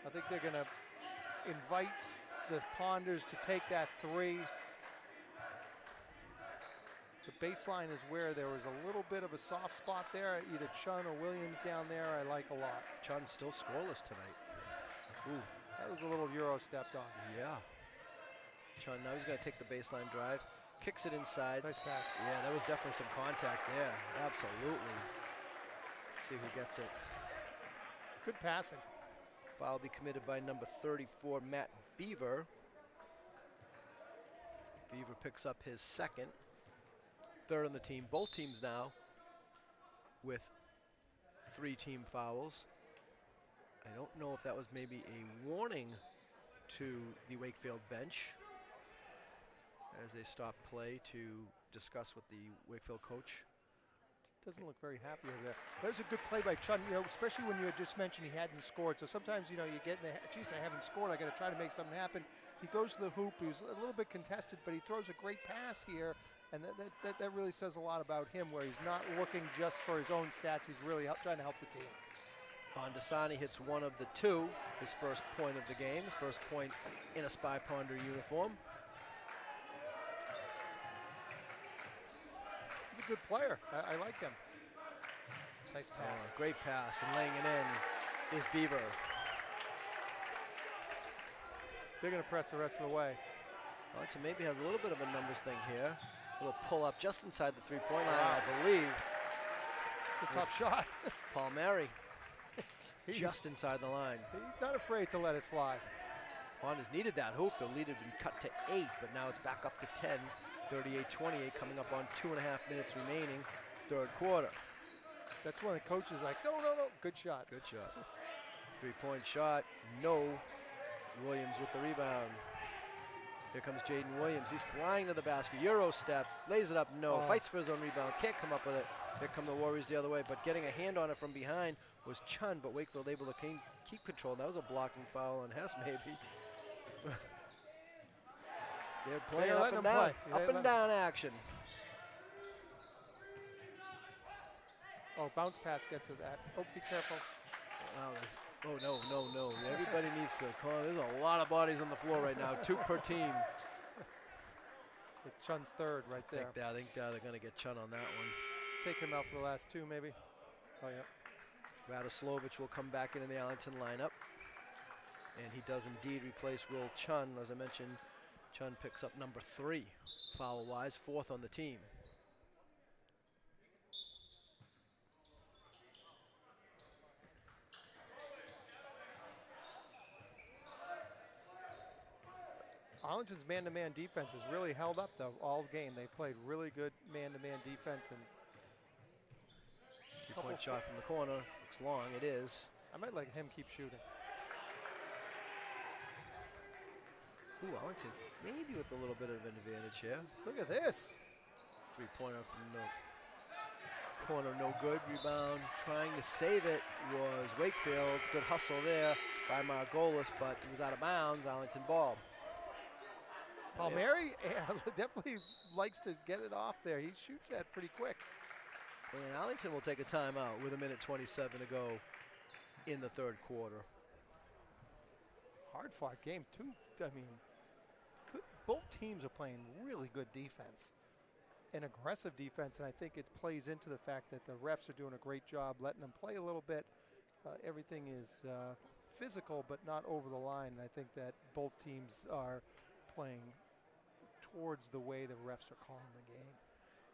I think they're going to invite the Ponders to take that three. The baseline is where there was a little bit of a soft spot there, either Chun or Williams down there. I like a lot. Chun's still scoreless tonight. Ooh. That was a little Euro stepped on. Yeah. Chun, now he's going to take the baseline drive. Kicks it inside. Nice pass. Yeah, there was definitely some contact there. Absolutely. Let's see who gets it. Good passing. Foul will be committed by number 34, Matt Beaver. Beaver picks up his second. Third on the team. Both teams now with 3 team fouls. I don't know if that was maybe a warning to the Wakefield bench as they stop play to discuss with the Wakefield coach. Doesn't look very happy over there. That was a good play by Chun, especially when you had just mentioned he hadn't scored. So sometimes, you get in the, geez, I haven't scored. I got to try to make something happen. He goes to the hoop. He was a little bit contested, but he throws a great pass here. And that really says a lot about him, where he's not looking just for his own stats. He's really trying to help the team. Bondasani hits one of the 2, his first point of the game, his first point in a Spy Ponder uniform. He's a good player. I like him. Nice pass. Great pass, and laying it in is Beaver. They're going to press the rest of the way. Arlington maybe has a little bit of a numbers thing here. A little pull up just inside the 3-point line, I believe. It's a tough shot. Palmieri just inside the line. He's not afraid to let it fly. Honda's needed that hoop. The lead had been cut to 8, but now it's back up to 10. 38-28 coming up on 2.5 minutes remaining, third quarter. That's when the coach is like, no. Good shot. Good shot. 3-point shot. No. Williams with the rebound. Here comes Jaden Williams. He's flying to the basket. Euro step. Lays it up. No. Fights for his own rebound. Can't come up with it. Here come the Warriors the other way. But getting a hand on it from behind was Chun. But Wakefield able to keep control. That was a blocking foul on Hess maybe. They're playing up and down. Up and down action. Oh, bounce pass gets to that. Oh, be careful. Wow, no. Everybody needs to call. There's a lot of bodies on the floor right now. 2 per team. Chun's third right there. I think they're going to get Chun on that one. Take him out for the last 2, maybe. Oh, yeah. Radoslovich will come back into the Arlington lineup. And he does indeed replace Will Chun. As I mentioned, Chun picks up number 3, foul-wise, 4th on the team. Arlington's man-to-man defense has really held up, though, all game. They played really good man-to-man defense. And 3-point shot from the corner. Looks long. It is. I might let him keep shooting. Ooh, Arlington maybe with a little bit of an advantage here. Look at this. 3-pointer from the corner, no good. Rebound, trying to save it was Wakefield. Good hustle there by Margolis, but it was out of bounds. Arlington ball. Palmieri definitely likes to get it off there. He shoots that pretty quick. And Arlington will take a timeout with 1:27 to go in the third quarter. Hard-fought game, too. I mean, both teams are playing really good defense. an aggressive defense, and I think it plays into the fact that the refs are doing a great job letting them play a little bit. Everything is physical, but not over the line. And I think that both teams are playing towards the way the refs are calling the game.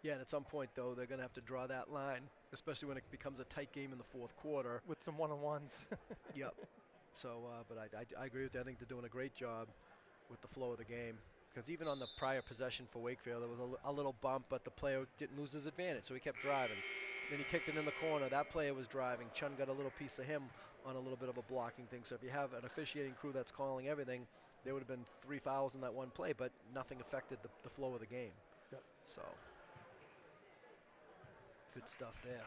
Yeah, and at some point, though, they're going to have to draw that line, especially when it becomes a tight game in the fourth quarter. With some one-on-ones. Yep. So, but I agree with you. I think they're doing a great job with the flow of the game. Because even on the prior possession for Wakefield, there was a little bump, but the player didn't lose his advantage, so he kept driving. Then he kicked it in the corner. That player was driving. Chun got a little piece of him on a little bit of a blocking thing. So if you have an officiating crew that's calling everything, there would have been 3 fouls in that one play, but nothing affected the flow of the game. Yep. So good stuff there.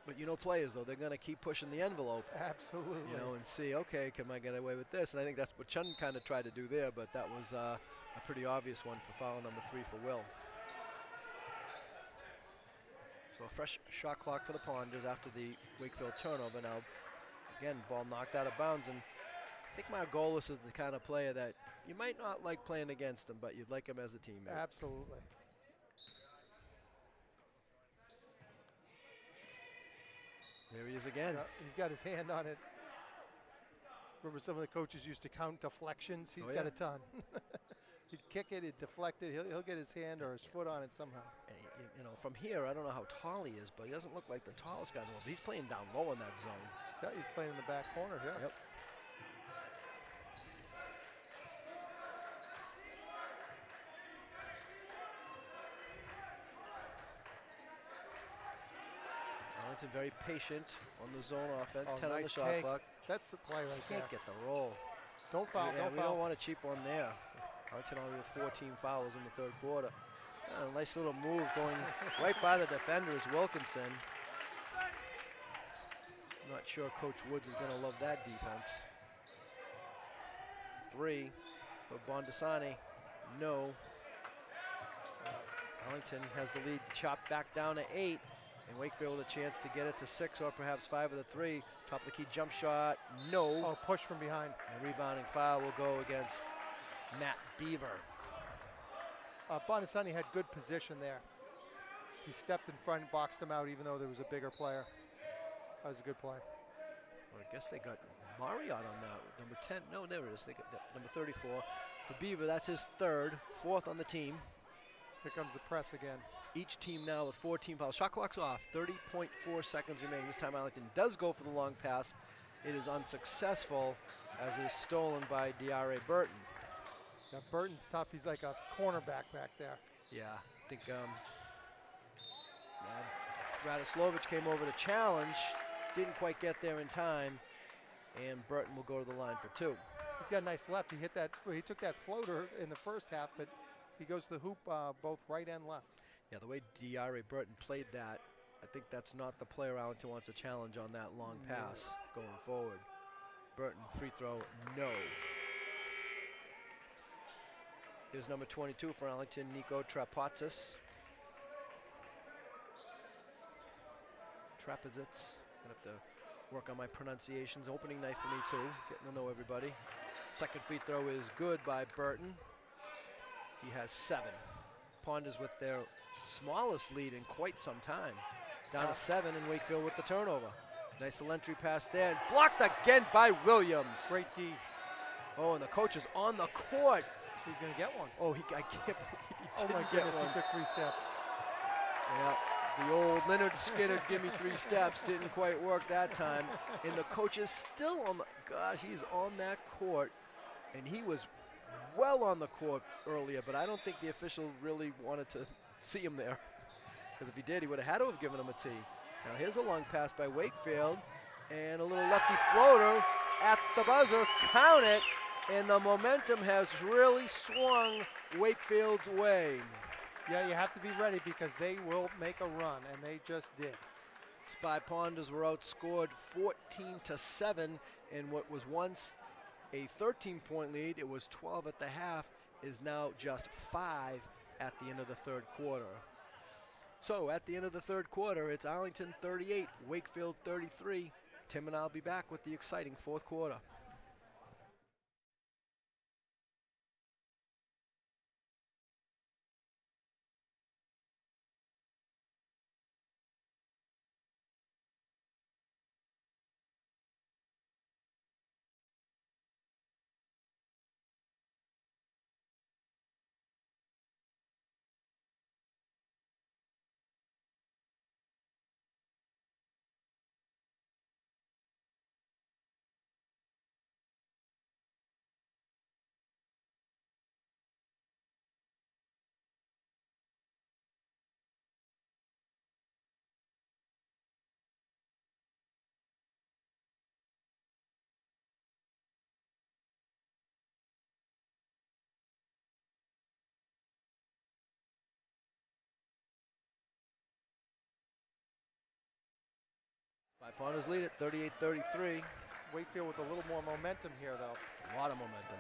But you know, players, though, they're going to keep pushing the envelope. Absolutely. You know, and see, okay, can I get away with this? And I think that's what Chun kind of tried to do there, but that was a pretty obvious one for foul number 3 for Will. So a fresh shot clock for the Ponders after the Wakefield turnover. Now, again, ball knocked out of bounds, and I think Margolis is the kind of player that you might not like playing against him, but you'd like him as a teammate. Absolutely. There he is again. Yeah, he's got his hand on it. Remember some of the coaches used to count deflections? He's got a ton. He'd kick it, he'd deflect it, he'll get his hand or his foot on it somehow. And you know, from here, I don't know how tall he is, but he doesn't look like the tallest guy in the world. He's playing down low in that zone. Yeah, he's playing in the back corner, yeah. Yep. Arlington very patient on the zone offense. 10 on the shot clock. That's the play right there. Can't get the roll. Don't foul, Yeah, don't we foul. don't want a cheap one there. Arlington already with 14 fouls in the third quarter. A nice little move going right by the defenders, Wilkinson. I'm not sure Coach Woods is going to love that defense. 3 for Bondasani. No. Arlington has the lead chopped back down to 8. And Wakefield with a chance to get it to 6 or perhaps 5 of the 3. Top of the key jump shot. No. Oh, push from behind. And rebounding foul will go against Matt Beaver. Bondasani had good position there. He stepped in front and boxed him out even though there was a bigger player. That was a good play. Well, I guess they got Marriott on that. Number 10. No, there it is. They got number 34. For Beaver, that's his 3rd. 4th on the team. Here comes the press again. Each team now with 14 fouls. Shot clock's off. 30.4 seconds remaining. This time Arlington does go for the long pass. It is unsuccessful as is stolen by D.R.A. Burton. Now Burton's tough. He's like a cornerback back there. Yeah, I think Radoslovich came over to challenge. Didn't quite get there in time. And Burton will go to the line for 2. He's got a nice left. He hit that. He took that floater in the first half, but he goes to the hoop both right and left. Yeah, the way D.R.A. Burton played that, I think that's not the player Arlington wants to challenge on that long pass going forward. Burton, free throw, no. Here's number 22 for Arlington, Nico Trapotsis. Trapozits. Gonna have to work on my pronunciations. Opening night for me too, getting to know everybody. Second free throw is good by Burton. He has 7. Ponders with their smallest lead in quite some time. Down to 7 and Wakefield with the turnover. Nice little entry pass there and blocked again by Williams. Great D. Oh, and the coach is on the court. He's going to get one. Oh, I can't believe he Oh didn't my get goodness, one. he took 3 steps. Yeah, the old Leonard Skinner, give me 3 steps, didn't quite work that time. And the coach is still on the, gosh, he's on that court. And he was well on the court earlier, but I don't think the official really wanted to see him there. Because if he did, he would have had to have given him a tee. Now here's a long pass by Wakefield. And a little lefty floater at the buzzer. Count it. And the momentum has really swung Wakefield's way. Yeah, you have to be ready because they will make a run, and they just did. Spy Ponders were outscored 14-7 in what was once a 13-point lead. It was 12 at the half, is now just 5 at the end of the third quarter. So at the end of the third quarter, it's Arlington 38, Wakefield 33. Tim and I'll be back with the exciting fourth quarter. Ponders lead it 38-33. Wakefield with a little more momentum here, though. A lot of momentum.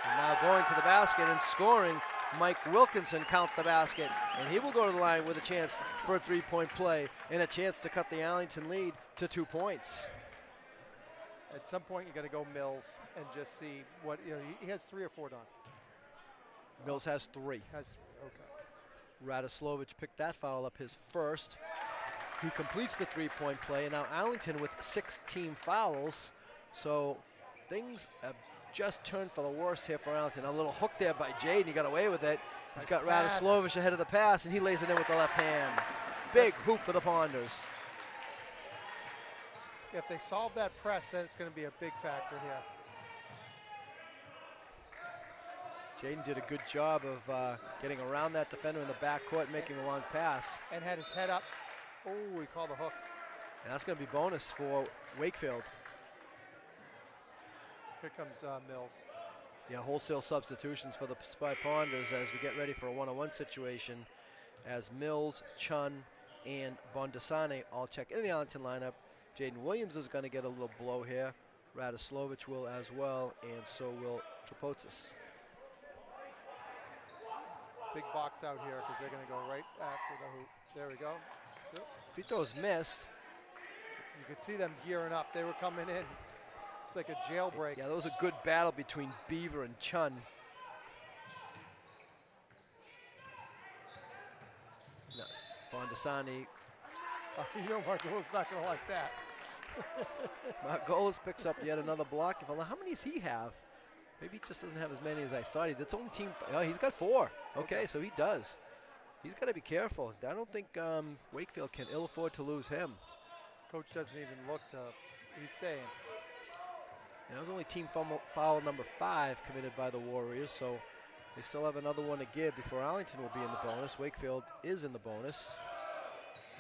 And now going to the basket and scoring. Mike Wilkinson count the basket, and he will go to the line with a chance for a three-point play and a chance to cut the Arlington lead to 2 points. At some point, you got to go Mills and just see what, he has 3 or 4, Don. Mills has 3. Okay. Radoslovich picked that foul up, his first. He completes the three-point play, and now Arlington with 6 team fouls. So things have just turned for the worse here for Arlington. A little hook there by Jaden. He got away with it. He's got Radoslovich ahead of the pass, and he lays it in with the left hand. Big hoop for the Ponders. If they solve that press, then it's going to be a big factor here. Jaden did a good job of getting around that defender in the backcourt, making a long pass. And had his head up. Oh, he called the hook. And that's going to be bonus for Wakefield. Here comes Mills. Yeah, wholesale substitutions for the Spy Ponders as we get ready for a one-on-one situation as Mills, Chun, and Bondasane all check into the Arlington lineup. Jaden Williams is going to get a little blow here. Radoslovich will as well, and so will Trapotsis. Big box out here because they're going to go right after the hoop. There we go. So, Free throws missed. you could see them gearing up. They were coming in. It's like a jailbreak. Yeah, that was a good battle between Beaver and Chun. No, Bondasane. Margola's not going to like that. Margolis picks up yet another block. How many does he have? Maybe he just doesn't have as many as I thought. That's only team. Oh, he's got 4. Okay, so he does. He's got to be careful. I don't think Wakefield can ill afford to lose him. Coach doesn't even look to. He's staying. And that was only team foul number 5 committed by the Warriors, so they still have another one to give before Arlington will be in the bonus. Wakefield is in the bonus.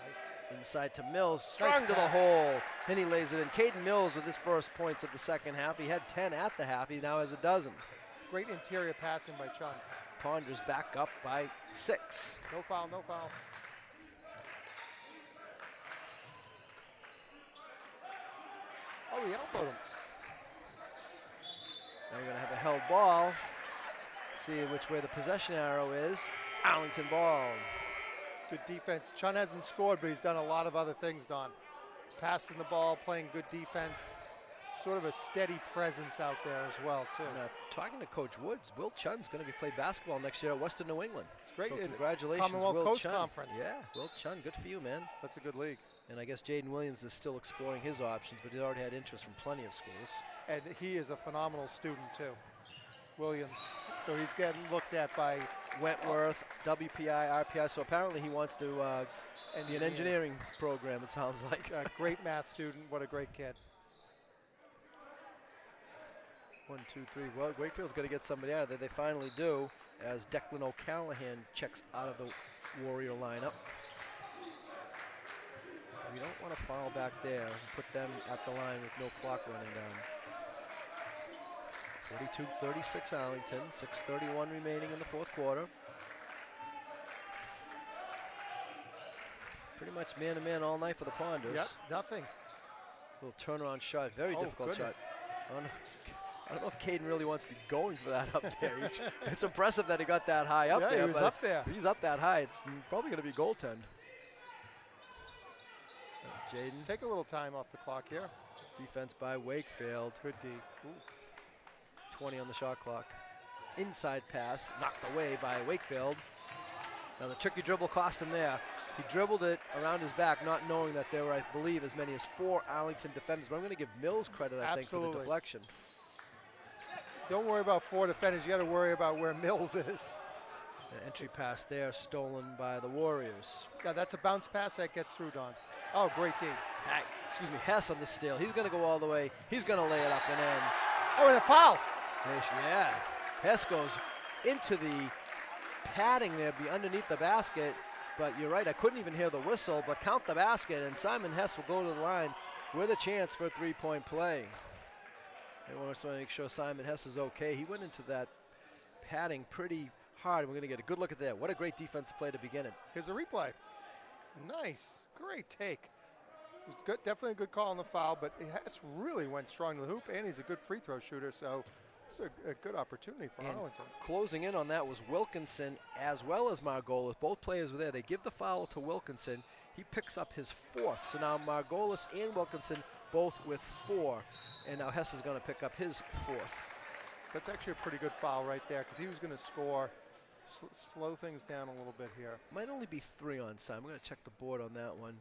Nice. Inside to Mills, strong Nice to the pass. hole, and he lays it in. Caden Mills with his first points of the second half. He had 10 at the half. He now has a dozen. Great interior passing by Chun. Ponders back up by 6. No foul, no foul. Oh, he elbowed him. Now we're going to have a held ball. See which way the possession arrow is. Arlington ball. Good defense. Chun hasn't scored, but he's done a lot of other things, Don. Passing the ball, playing good defense. Sort of a steady presence out there as well, too. Now, talking to Coach Woods, Will Chun's going to be playing basketball next year at Western New England. It's great. So congratulations, Commonwealth Will Coast Chun. Conference. Yeah, Will Chun, good for you, man. That's a good league. And I guess Jaden Williams is still exploring his options, but he's already had interest from plenty of schools. And he is a phenomenal student, too. Williams. So he's getting looked at by Wentworth, WPI, RPI, so apparently he wants to be an engineering program, it sounds like. A great math student. What a great kid. 1, 2, 3. Well, Wakefield's going to get somebody out of there. They finally do, as Declan O'Callahan checks out of the Warrior lineup. We don't want to foul back there and put them at the line with no clock running down. 42-36 Arlington, 6:31 remaining in the fourth quarter. Pretty much man-to-man all night for the Ponders. Yep, nothing. Little turnaround shot, very difficult goodness. shot. I don't know if Caden really wants to be going for that up there. It's impressive that he got that high up there. He was but up there. If he's up that high, it's probably going to be goaltend. Jaden. Take a little time off the clock here. Defense by Wakefield. Good D. Ooh. 20 on the shot clock. Inside pass, knocked away by Wakefield. Now the tricky dribble cost him there. He dribbled it around his back, not knowing that there were, I believe, as many as 4 Arlington defenders. But I'm going to give Mills credit, I think, for the deflection. Don't worry about 4 defenders. You got to worry about where Mills is. The entry pass there, stolen by the Warriors. Yeah, that's a bounce pass that gets through, Don. Oh, great D. Hey, excuse me, Hess on the steal. He's going to go all the way. He's going to lay it up and in. Oh, and a foul. Yeah, Hess goes into the padding there, be underneath the basket. But you're right, I couldn't even hear the whistle, but count the basket, and Simon Hess will go to the line with a chance for a three-point play. They want to make sure Simon Hess is okay. He went into that padding pretty hard. We're going to get a good look at that. What a great defensive play to begin it. Here's a replay. Nice, great take. It was good, definitely a good call on the foul, but Hess really went strong to the hoop, and he's a good free throw shooter, so it's a good opportunity for And Arlington. closing in on that was Wilkinson as well as Margolis. Both players were there. They give the foul to Wilkinson. He picks up his 4th. So now Margolis and Wilkinson both with 4. And now Hess is going to pick up his 4th. That's actually a pretty good foul right there, because he was going to score. Slow things down a little bit here. Might only be 3 on side. I'm going to check the board on that one.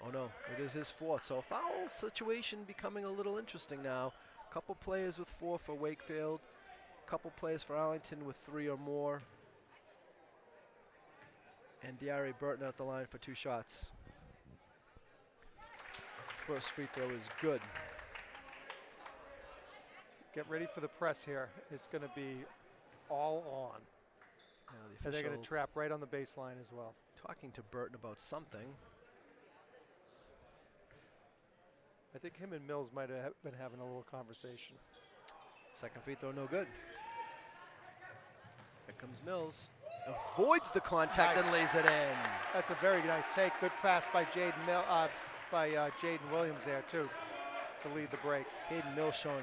Oh no, it is his 4th. So a foul situation becoming a little interesting now. A couple players with 4 for Wakefield. A couple players for Arlington with 3 or more. And Diari Burton at the line for 2 shots. First free throw is good. Get ready for the press here. It's going to be all on. Now the And they're going to official trap right on the baseline as well. talking to Burton about something. I think him and Mills might have been having a little conversation. Second free throw, no good. Here comes Mills. Avoids the contact and lays it in. That's a very nice take. Good pass by Jaden Williams there too, to lead the break. Caden Mills showing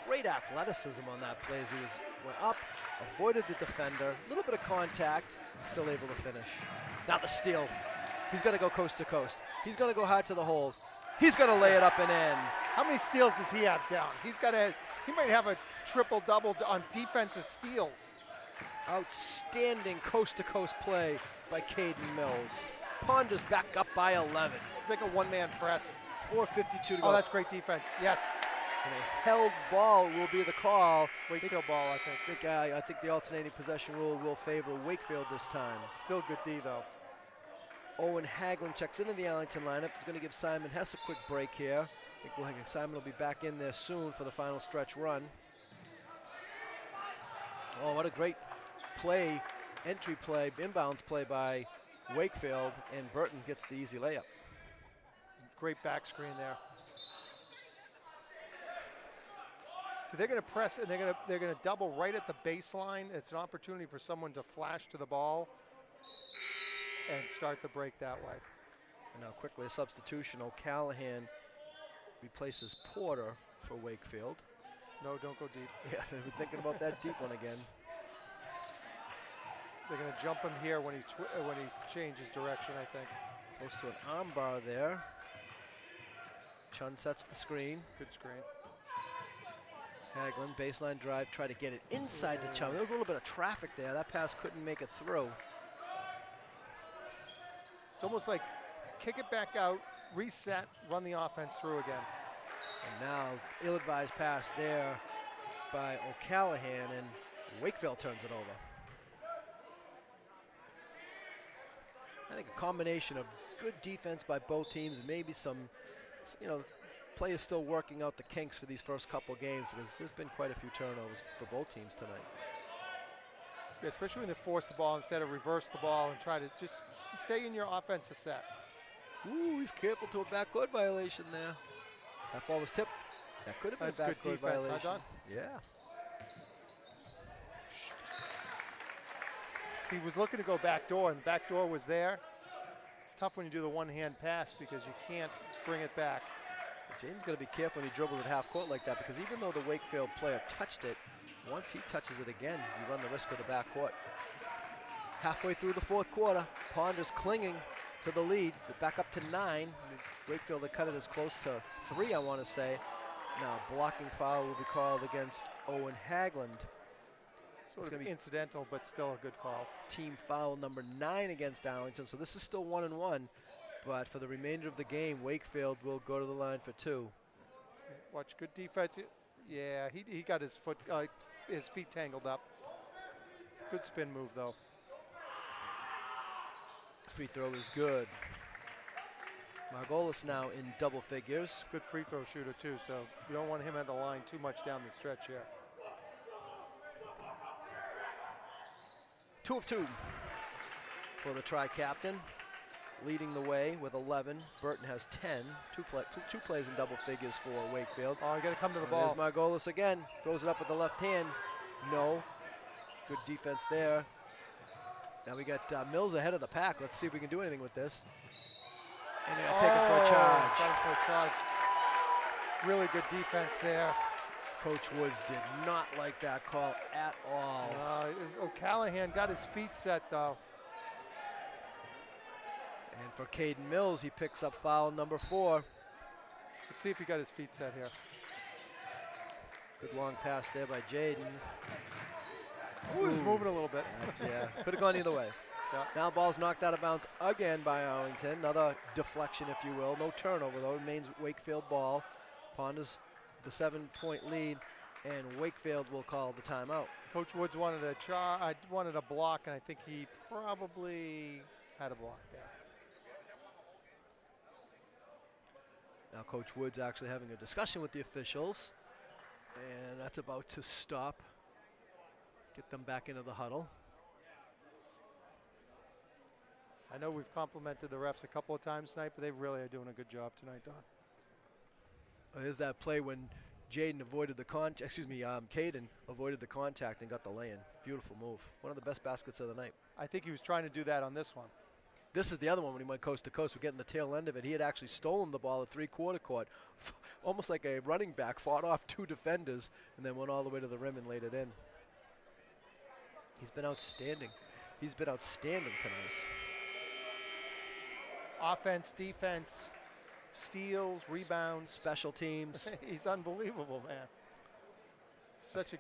great athleticism on that play as he went up, avoided the defender, a little bit of contact, still able to finish. Now the steal. He's going to go coast to coast. He's going to go hard to the hole. He's going to lay it up and in. How many steals does he have down? He might have a triple-double on defensive steals. Outstanding coast-to-coast play by Caden Mills. Ponders back up by 11. It's like a one-man press. 4:52 to go. Oh, that's great defense. Yes. And a held ball will be the call. Wakefield ball, I think. I think the alternating possession rule will favor Wakefield this time. Still good D, though. Owen Haglund checks into the Arlington lineup. He's going to give Simon Hess a quick break here. I think Simon will be back in there soon for the final stretch run. Oh, what a great play, entry play, inbounds play by Wakefield, and Burton gets the easy layup. Great back screen there. So they're going to press and they're going to double right at the baseline. It's an opportunity for someone to flash to the ball and start the break that way. And now quickly a substitution. O'Callahan replaces Porter for Wakefield. No, don't go deep. Yeah, they've been thinking about that deep one again. They're going to jump him here when he changes direction, I think. Close to an arm bar there. Chun sets the screen. Good screen. Haglund, baseline drive, try to get it inside to Chun. There was a little bit of traffic there. That pass couldn't make it through. It's almost like kick it back out, reset, run the offense through again. And now, ill-advised pass there by O'Callahan, and Wakefield turns it over. I think a combination of good defense by both teams, maybe some, players still working out the kinks for these first couple games, because there's been quite a few turnovers for both teams tonight. Yeah, especially when they force the ball instead of reverse the ball and try to just stay in your offensive set. Ooh, he's careful to a backcourt violation there. That ball was tipped. That could have been That's a good backcourt defense, violation. huh, Don? Yeah. He was looking to go back door, and the back door was there. It's tough when you do the one-hand pass because you can't bring it back. Jaden's going to be careful when he dribbles at half court like that, because even though the Wakefield player touched it, once he touches it again, you run the risk of the backcourt. Halfway through the fourth quarter, Ponders clinging to the lead, back up to 9. Wakefield had cut it as close to 3, I want to say. Now, blocking foul will be called against Owen Haglund. Sort of incidental, but still a good call. Team foul number 9 against Arlington, so this is still 1-1. But for the remainder of the game, Wakefield will go to the line for 2. Watch, good defense. Yeah, he got his feet tangled up. Good spin move, though. Free throw is good. Margolis now in double figures. Good free throw shooter, too, so you don't want him at the line too much down the stretch here. 2 of 2 for the tri-captain. Leading the way with 11. Burton has 10. Two plays in double figures for Wakefield. Oh, you got to come to the ball. There's Margolis again. Throws it up with the left hand. No. Good defense there. Now we got Mills ahead of the pack. Let's see if we can do anything with this. And they're going to take it for a charge. Got him for a charge. Really good defense there. Coach Woods did not like that call at all. O'Callahan got his feet set, though. And for Caden Mills, he picks up foul number 4. Let's see if he got his feet set here. Good long pass there by Jaden. Ooh, he's moving a little bit. Yeah, could have gone either way. Yeah. Now ball's knocked out of bounds again by Arlington. Another deflection, if you will. No turnover, though. Remains Wakefield ball. Ponders the 7-point lead, and Wakefield will call the timeout. Coach Woods wanted a block, and I think he probably had a block there. Now Coach Woods actually having a discussion with the officials, and that's about to stop. Get them back into the huddle. I know we've complimented the refs a couple of times tonight, but they really are doing a good job tonight, Don. There's that play when Caden avoided the contact and got the lay-in. Beautiful move. One of the best baskets of the night. I think he was trying to do that on this one. This is the other one when he went coast to coast. We're getting the tail end of it. He had actually stolen the ball at three-quarter court, almost like a running back, fought off 2 defenders, and then went all the way to the rim and laid it in. He's been outstanding. He's been outstanding tonight. Offense, defense, steals, rebounds, special teams. He's unbelievable, man. Such a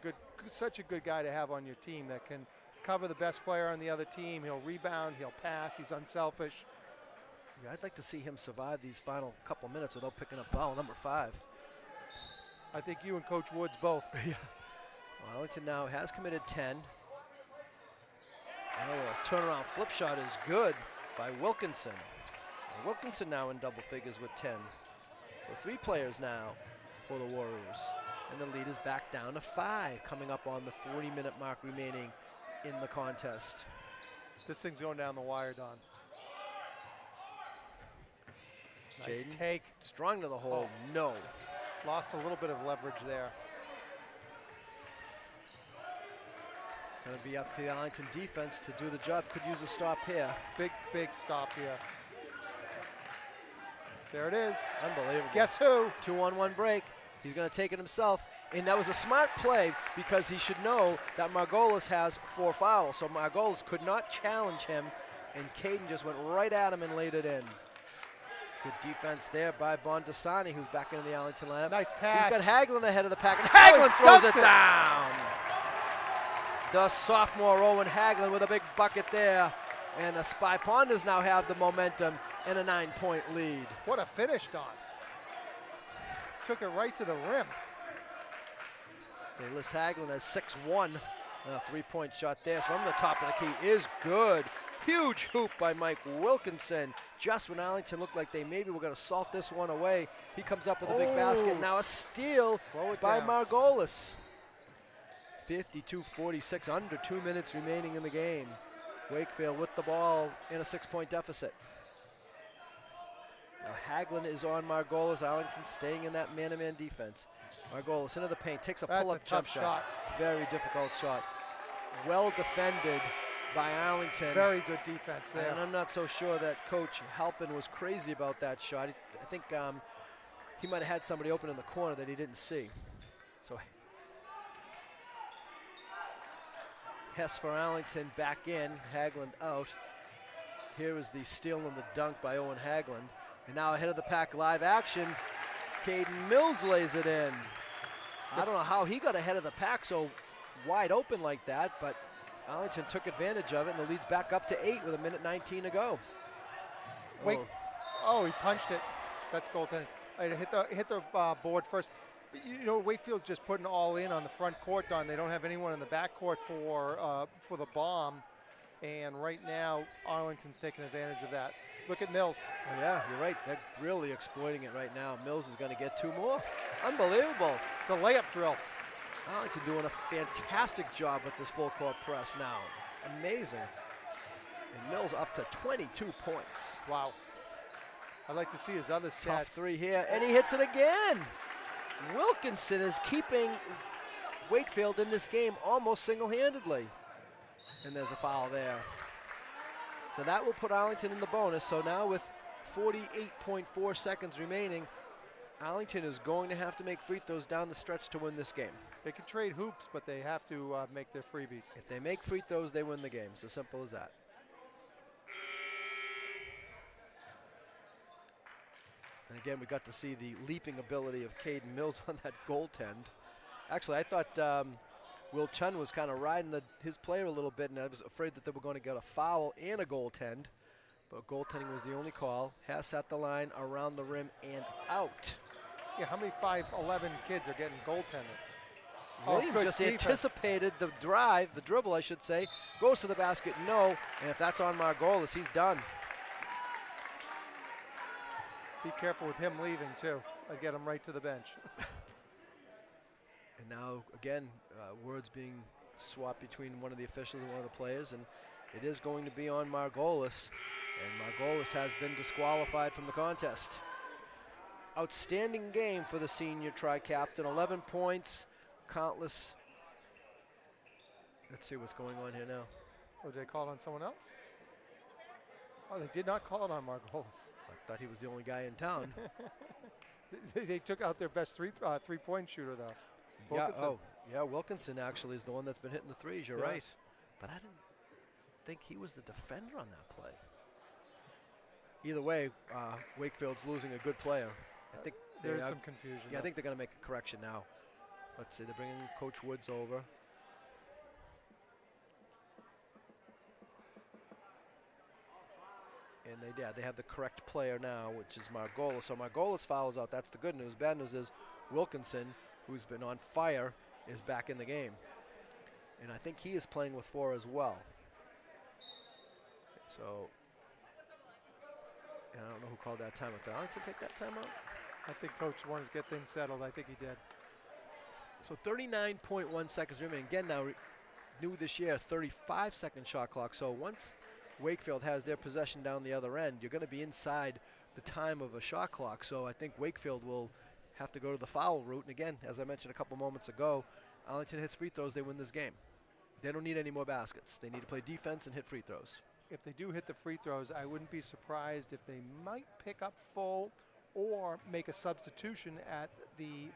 good guy to have on your team that can cover the best player on the other team. He'll rebound, he'll pass, he's unselfish. Yeah, I'd like to see him survive these final couple minutes without picking up foul number 5. I think you and Coach Woods both. Yeah. Arlington now has committed 10. Oh, a turnaround flip shot is good by Wilkinson. Wilkinson now in double figures with 10. So 3 players now for the Warriors. And the lead is back down to 5, coming up on the 40-minute mark remaining in the contest. This thing's going down the wire, Don. Nice Jaden take. Strong to the hole. Oh. No. Lost a little bit of leverage there. It's going to be up to the Arlington defense to do the job. Could use a stop here. Big stop here. There it is. Unbelievable. Guess who? 2-on-1 break. He's going to take it himself. And that was a smart play because he should know that Margolis has 4 fouls. So Margolis could not challenge him. And Caden just went right at him and laid it in. Good defense there by Bondasani, who's back into the Arlington lineup. Nice pass. He's got Hagelin ahead of the pack. And Hagelin throws it down. The sophomore Owen Hagelin with a big bucket there. And the Spy Ponders now have the momentum and a 9-point lead. What a finish, Don. Took it right to the rim. They list Hagelin as 6'1". A 3-point shot there from the top of the key is good. Huge hoop by Mike Wilkinson. Just when Arlington looked like they maybe were going to salt this one away, he comes up with a big basket. Now a steal by Margolis. 52-46, under 2 minutes remaining in the game. Wakefield with the ball in a 6-point deficit. Now Hagelin is on Margolis. Arlington staying in that man-to-man defense. Margolis into the paint, takes a pull-up jump shot. Very difficult shot. Well defended by Arlington. Very good defense there. And I'm not so sure that Coach Halpin was crazy about that shot. I think he might have had somebody open in the corner that he didn't see. So Hess for Arlington back in, Hagelin out. Here is the steal and the dunk by Owen Hagelin. And now ahead of the pack live action, Caden Mills lays it in. I don't know how he got ahead of the pack so wide open like that, but Arlington took advantage of it, and the lead's back up to 8 with 1:19 to go. Wait, he punched it. That's goaltending. Hit the board first. You know, Wakefield's just putting all in on the front court, Don. They don't have anyone in the back court for the bomb, and right now Arlington's taking advantage of that. Look at Mills. Oh, yeah, you're right. They're really exploiting it right now. Mills is going to get 2 more. Unbelievable. It's a layup drill. Arlington doing a fantastic job with this full court press now. Amazing. And Mills up to 22 points. Wow. I'd like to see his other stats. Tough 3 here, and he hits it again. Wilkinson is keeping Wakefield in this game almost single-handedly. And there's a foul there. So that will put Arlington in the bonus. So now with 48.4 seconds remaining. Arlington is going to have to make free throws down the stretch to win this game. They can trade hoops, but they have to make their freebies. If they make free throws, they win the game. It's as simple as that. And again, we got to see the leaping ability of Caden Mills on that goaltend. Actually, I thought Will Chun was kind of riding his player a little bit, and I was afraid that they were going to get a foul and a goaltend. But goaltending was the only call. Hess at the line, around the rim, and out. Yeah, how many 5'11" kids are getting goaltended? Williams just anticipated the drive, the dribble, I should say. Goes to the basket, no. And if that's on Margolis, he's done. Be careful with him leaving, too. I'd get him right to the bench. And now, again, words being swapped between one of the officials and one of the players. And it is going to be on Margolis. And Margolis has been disqualified from the contest. Outstanding game for the senior tri-captain. 11 points, countless. Let's see what's going on here now. Oh, did they call it on someone else? Oh, they did not call it on Margolis. I thought he was the only guy in town. They took out their best three-point shooter, though. Yeah, Wilkinson. Wilkinson actually is the one that's been hitting the threes. You're Yeah. right. But I didn't think he was the defender on that play. Either way, Wakefield's losing a good player. I think There's some confusion. Yeah, I think they're going to make a correction now. Let's see, they're bringing Coach Woods over. And they have the correct player now, which is Margolis. So Margolis fouls out. That's the good news. Bad news is Wilkinson, who's been on fire, is back in the game. And I think he is playing with 4 as well. So, and I don't know who called that timeout. Did Arlington take that timeout? I think Coach wanted to get things settled. I think he did. So 39.1 seconds remaining. Again, now new this year, 35-second shot clock. So once Wakefield has their possession down the other end, you're going to be inside the time of a shot clock. So I think Wakefield will have to go to the foul route. And again, as I mentioned a couple moments ago, Arlington hits free throws, they win this game. They don't need any more baskets. They need to play defense and hit free throws. If they do hit the free throws, I wouldn't be surprised if they might pick up full or make a substitution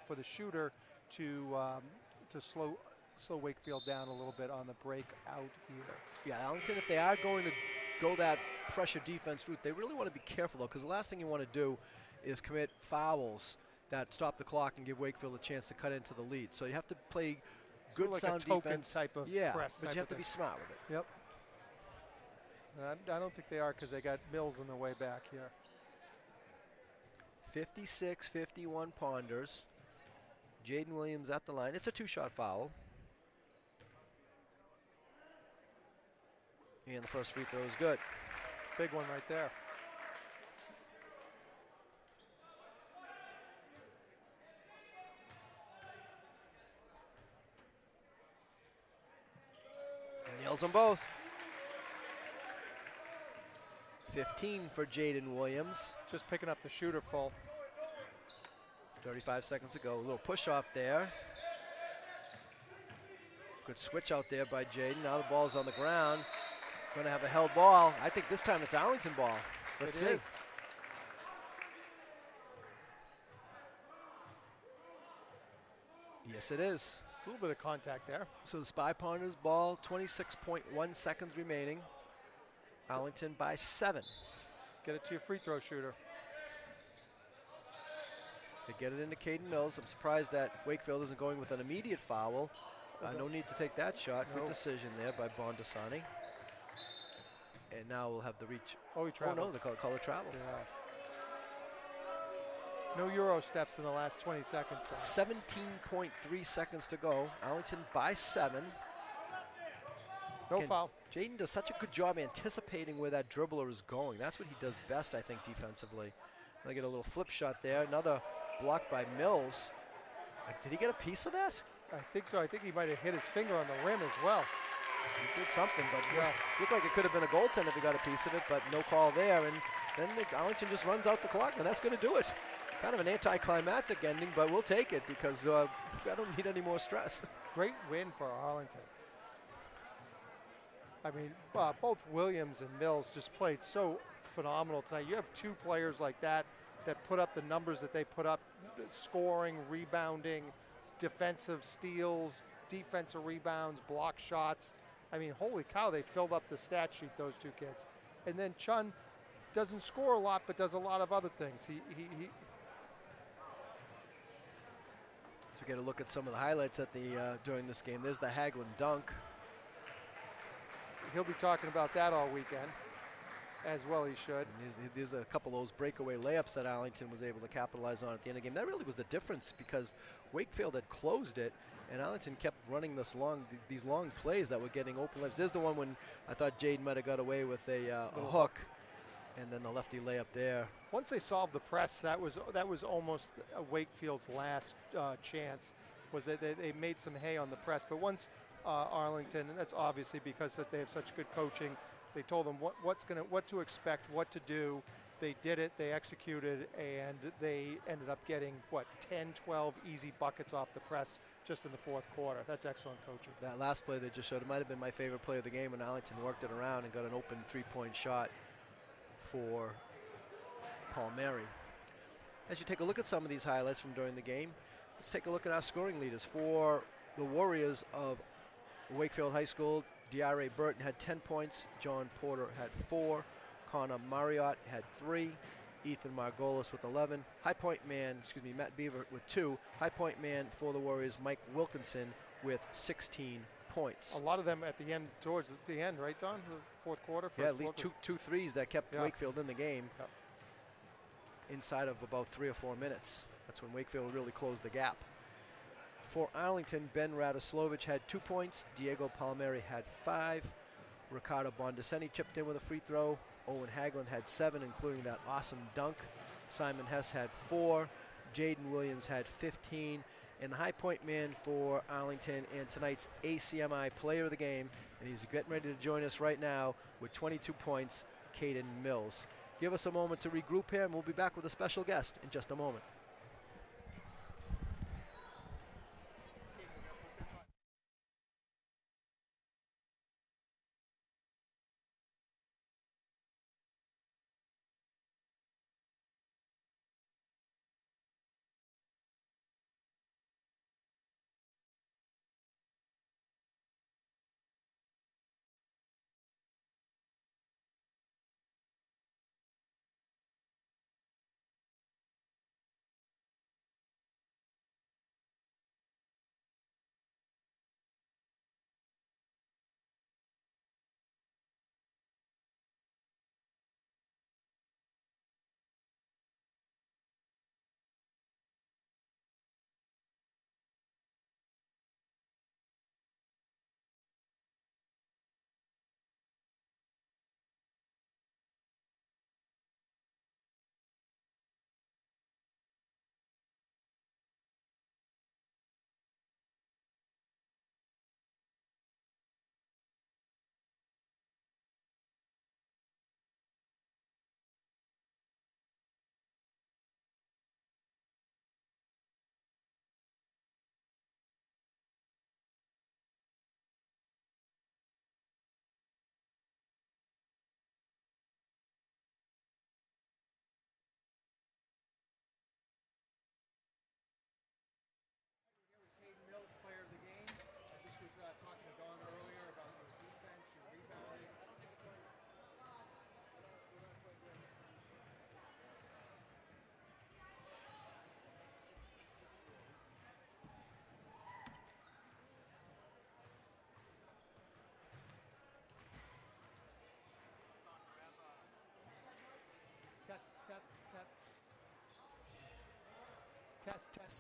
for the shooter to slow Wakefield down a little bit on the break out here. Yeah, Arlington, if they are going to go that pressure defense route, they really want to be careful, though, because the last thing you want to do is commit fouls that stop the clock and give Wakefield a chance to cut into the lead. So you have to play good, sort of like sound a token defense. Type of Yeah, press but you have to be smart with it. Yep. I don't think they are, because they got Mills in the way back here. 56-51 Ponders. Jaden Williams at the line. It's a 2-shot foul. And the first free throw is good. Big one right there. Nails them both. 15 for Jaden Williams. Just picking up the shooter full. 35 seconds to go. A little push off there. Good switch out there by Jaden. Now the ball's on the ground. Going to have a held ball. I think this time it's Arlington ball. Let's see. Is. Yes, it is. A little bit of contact there. So the Spy Ponders ball, 26.1 seconds remaining. Arlington by 7. Get it to your free throw shooter. They get it into Caden Mills. I'm surprised that Wakefield isn't going with an immediate foul. No need to take that shot. Good decision there by Bondasani. And now we'll have the reach. Oh, he traveled. Oh, no, they call it travel. Yeah. No Euro steps in the last 20 seconds. 17.3 seconds to go. Arlington by 7. No foul. Jaden does such a good job anticipating where that dribbler is going. That's what he does best, I think, defensively. They get a little flip shot there. Another block by Mills. Did he get a piece of that? I think so. I think he might have hit his finger on the rim as well. He did something, but looked like it could have been a goaltend if he got a piece of it, but no call there. And then Arlington just runs out the clock, and that's going to do it. Kind of an anticlimactic ending, but we'll take it because I don't need any more stress. Great win for Arlington. I mean, both Williams and Mills just played so phenomenal tonight. You have two players like that put up the numbers that they put up, scoring, rebounding, defensive steals, defensive rebounds, block shots. I mean, holy cow, they filled up the stat sheet, those two kids. And then Chun doesn't score a lot, but does a lot of other things. So we get a look at some of the highlights at the during this game. There's the Haglund dunk. He'll be talking about that all weekend, as well he should. There's a couple of those breakaway layups that Arlington was able to capitalize on at the end of the game. That really was the difference, because Wakefield had closed it, and Arlington kept running these long plays that were getting open layups. There's the one when I thought Jade might have got away with a hook, and then the lefty layup there. Once they solved the press, that was almost Wakefield's last chance. Was that they made some hay on the press, but once Arlington, and that's obviously because that they have such good coaching. They told them what to expect, what to do. They did it, they executed, and they ended up getting, 10, 12 easy buckets off the press just in the fourth quarter. That's excellent coaching. That last play they just showed, it might have been my favorite play of the game when Arlington worked it around and got an open three-point shot for Palmieri. As you take a look at some of these highlights from during the game, let's take a look at our scoring leaders. For the Warriors of Wakefield High School, D.R.A. Burton had 10 points, John Porter had 4, Connor Marriott had 3, Ethan Margolis with 11, Matt Beaver with 2, high point man for the Warriors, Mike Wilkinson with 16 points. A lot of them at the end, towards the end, right, Don? The fourth quarter? Yeah, at least two threes that kept Wakefield in the game inside of about 3 or 4 minutes. That's when Wakefield really closed the gap. For Arlington, Ben Radoslovich had 2 points. Diego Palmieri had 5. Ricardo Bondeseni chipped in with a free throw. Owen Haglund had 7, including that awesome dunk. Simon Hess had 4. Jaden Williams had 15. And the high point man for Arlington and tonight's ACMi player of the game, and he's getting ready to join us right now with 22 points, Caden Mills. Give us a moment to regroup here, and we'll be back with a special guest in just a moment.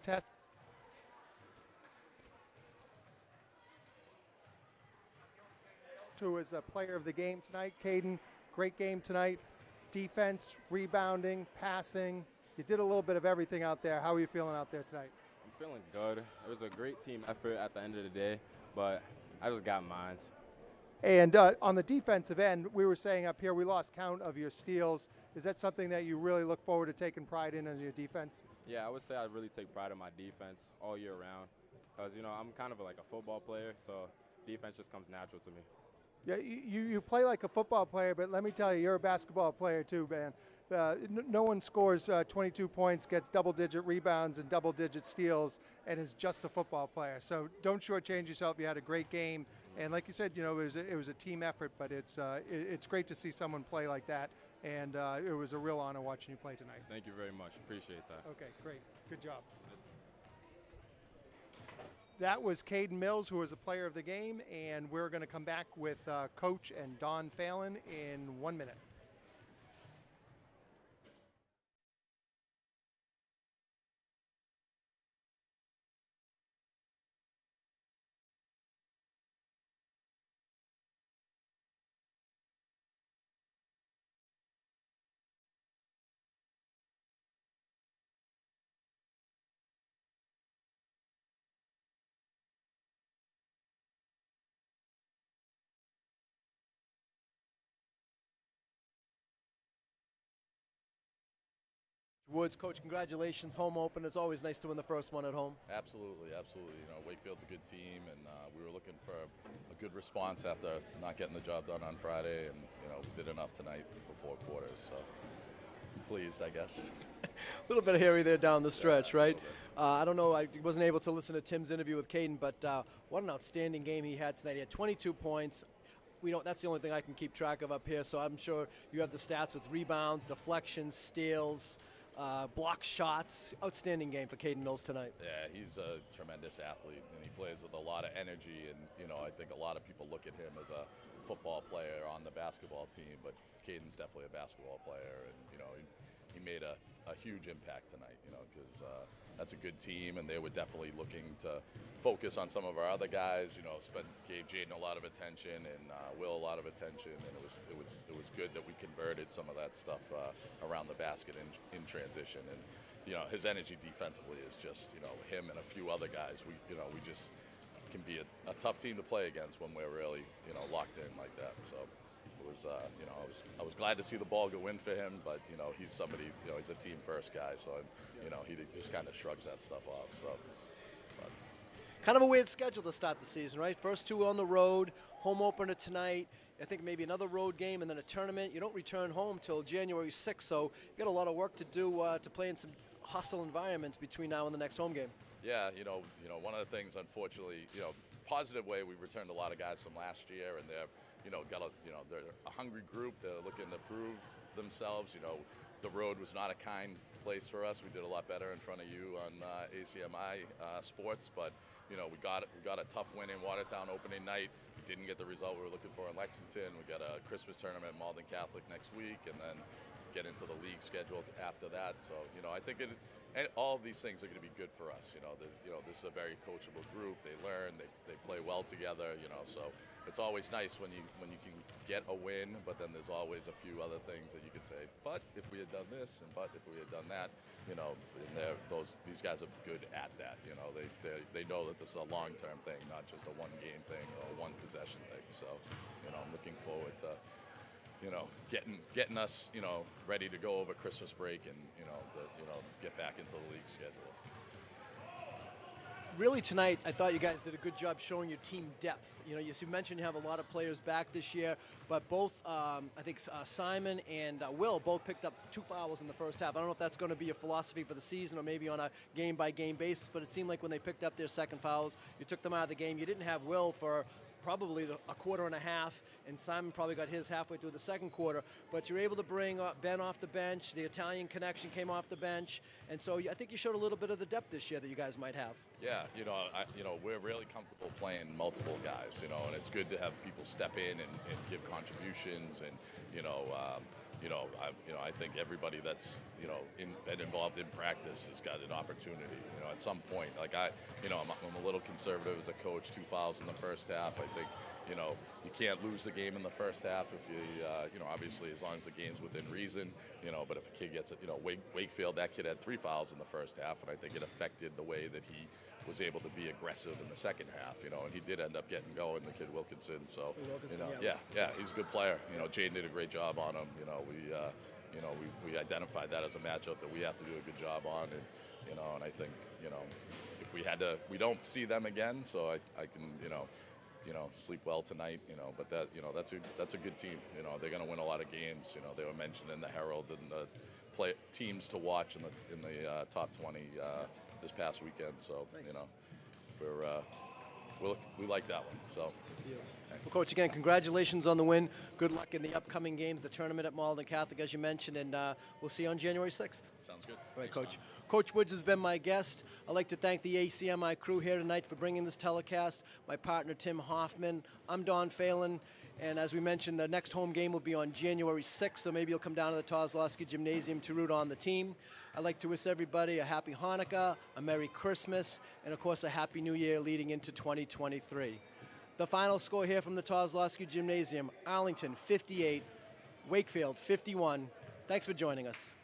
Test. Who is a player of the game tonight? Caden, great game tonight. Defense, rebounding, passing. You did a little bit of everything out there. How are you feeling out there tonight? I'm feeling good. It was a great team effort at the end of the day, but I just got mine. And on the defensive end, we were saying up here, we lost count of your steals. Is that something that you really look forward to taking pride in your defense? Yeah, I would say I really take pride in my defense all year round because, I'm kind of like a football player, so defense just comes natural to me. Yeah, you play like a football player, but let me tell you, you're a basketball player too, man. No one scores 22 points, gets double-digit rebounds and double-digit steals, and is just a football player. So don't shortchange yourself. You had a great game, and like you said, you know, it was a team effort. But it's great to see someone play like that, and it was a real honor watching you play tonight. Thank you very much. Appreciate that. Okay, great, good job. That was Caden Mills, who was a player of the game, and we're going to come back with Coach and Don Phelan in 1 minute. Woods, Coach, congratulations, home open. It's always nice to win the first one at home. Absolutely, absolutely. You know, Wakefield's a good team, and we were looking for a good response after not getting the job done on Friday, and you know, we did enough tonight for 4 quarters. So, pleased, I guess. A little bit hairy there down the stretch, right? I don't know, I wasn't able to listen to Tim's interview with Caden, but what an outstanding game he had tonight. He had 22 points. That's the only thing I can keep track of up here, so I'm sure you have the stats with rebounds, deflections, steals, block shots. Outstanding game for Caden Mills tonight. Yeah, he's a tremendous athlete, and he plays with a lot of energy, and you know, I think a lot of people look at him as a football player on the basketball team, but Caden's definitely a basketball player, and you know, he made a huge impact tonight, you know, because that's a good team, and they were definitely looking to focus on some of our other guys. You know, gave Jaden a lot of attention, and Will a lot of attention, and it was good that we converted some of that stuff around the basket in transition. And you know, his energy defensively is just, you know, him and a few other guys. We just can be a tough team to play against when we're really, you know, locked in like that. So. It was, you know, I was glad to see the ball go in for him, but you know, he's somebody, you know, he's a team first guy, so you know, he just kind of shrugs that stuff off. So, but. Kind of a weird schedule to start the season, right? First 2 on the road, home opener tonight. I think maybe another road game and then a tournament. You don't return home till January 6th, so you got a lot of work to do to play in some hostile environments between now and the next home game. Yeah, you know, one of the things, unfortunately, you know, positive way, we've returned a lot of guys from last year, and they're, you know, they're a hungry group. They're looking to prove themselves. You know, the road was not a kind place for us. We did a lot better in front of you on ACMi sports, but you know, we got a tough win in Watertown opening night. We didn't get the result we were looking for in Lexington. We got a Christmas tournament at Malden Catholic next week, and then get into the league schedule after that. So, you know, I think all of these things are going to be good for us. You know, this is a very coachable group. They learn, they play well together. You know, so it's always nice when you can get a win, but then there's always a few other things that you could say. But if we had done this, and but if we had done that, you know, and these guys are good at that. You know, they know that this is a long-term thing, not just a one-game thing or a one-possession thing. So, you know, I'm looking forward to, you know, getting us, you know, ready to go over Christmas break and, you know, get back into the league schedule. Really tonight, I thought you guys did a good job showing your team depth. You know, you mentioned you have a lot of players back this year, but both, I think Simon and Will both picked up 2 fouls in the first half. I don't know if that's going to be a philosophy for the season or maybe on a game-by-game basis, but it seemed like when they picked up their second fouls, you took them out of the game. You didn't have Will for probably a quarter and a half, and Simon probably got his halfway through the second quarter, but you're able to bring Ben off the bench. The Italian connection came off the bench, and so I think you showed a little bit of the depth this year that you guys might have. Yeah, you know, we're really comfortable playing multiple guys, you know, and it's good to have people step in and give contributions, and I think everybody that's, you know, been involved in practice has got an opportunity. You know, at some point, like I'm a little conservative as a coach. 2 fouls in the first half. I think, you know, you can't lose the game in the first half if you know, obviously as long as the game's within reason, you know. But if a kid gets it, you know, Wakefield, that kid had 3 fouls in the first half, and I think it affected the way that he was able to be aggressive in the second half, you know, and he did end up getting going, the kid Wilkinson. So, you know, yeah, he's a good player. You know, Jaden did a great job on him. You know, we identified that as a matchup that we have to do a good job on, and you know, and I think, you know, if we don't see them again, so I can, you know, sleep well tonight. But that's a good team. They're going to win a lot of games. They were mentioned in the Herald and the teams to watch in the top 20 this past weekend. So Nice. we like that one. So. Well, Coach, again, congratulations on the win. Good luck in the upcoming games, the tournament at Malden Catholic, as you mentioned, and we'll see you on January 6th. Sounds good. All right, Thanks, Coach. Tom. Coach Woods has been my guest. I'd like to thank the ACMi crew here tonight for bringing this telecast, my partner Tim Hoffman. I'm Don Phelan, and as we mentioned, the next home game will be on January 6th, so maybe you'll come down to the Kozlowski Gymnasium to root on the team. I'd like to wish everybody a happy Hanukkah, a Merry Christmas, and of course a Happy New Year leading into 2023. The final score here from the Kozlowski Gymnasium, Arlington 58, Wakefield 51. Thanks for joining us.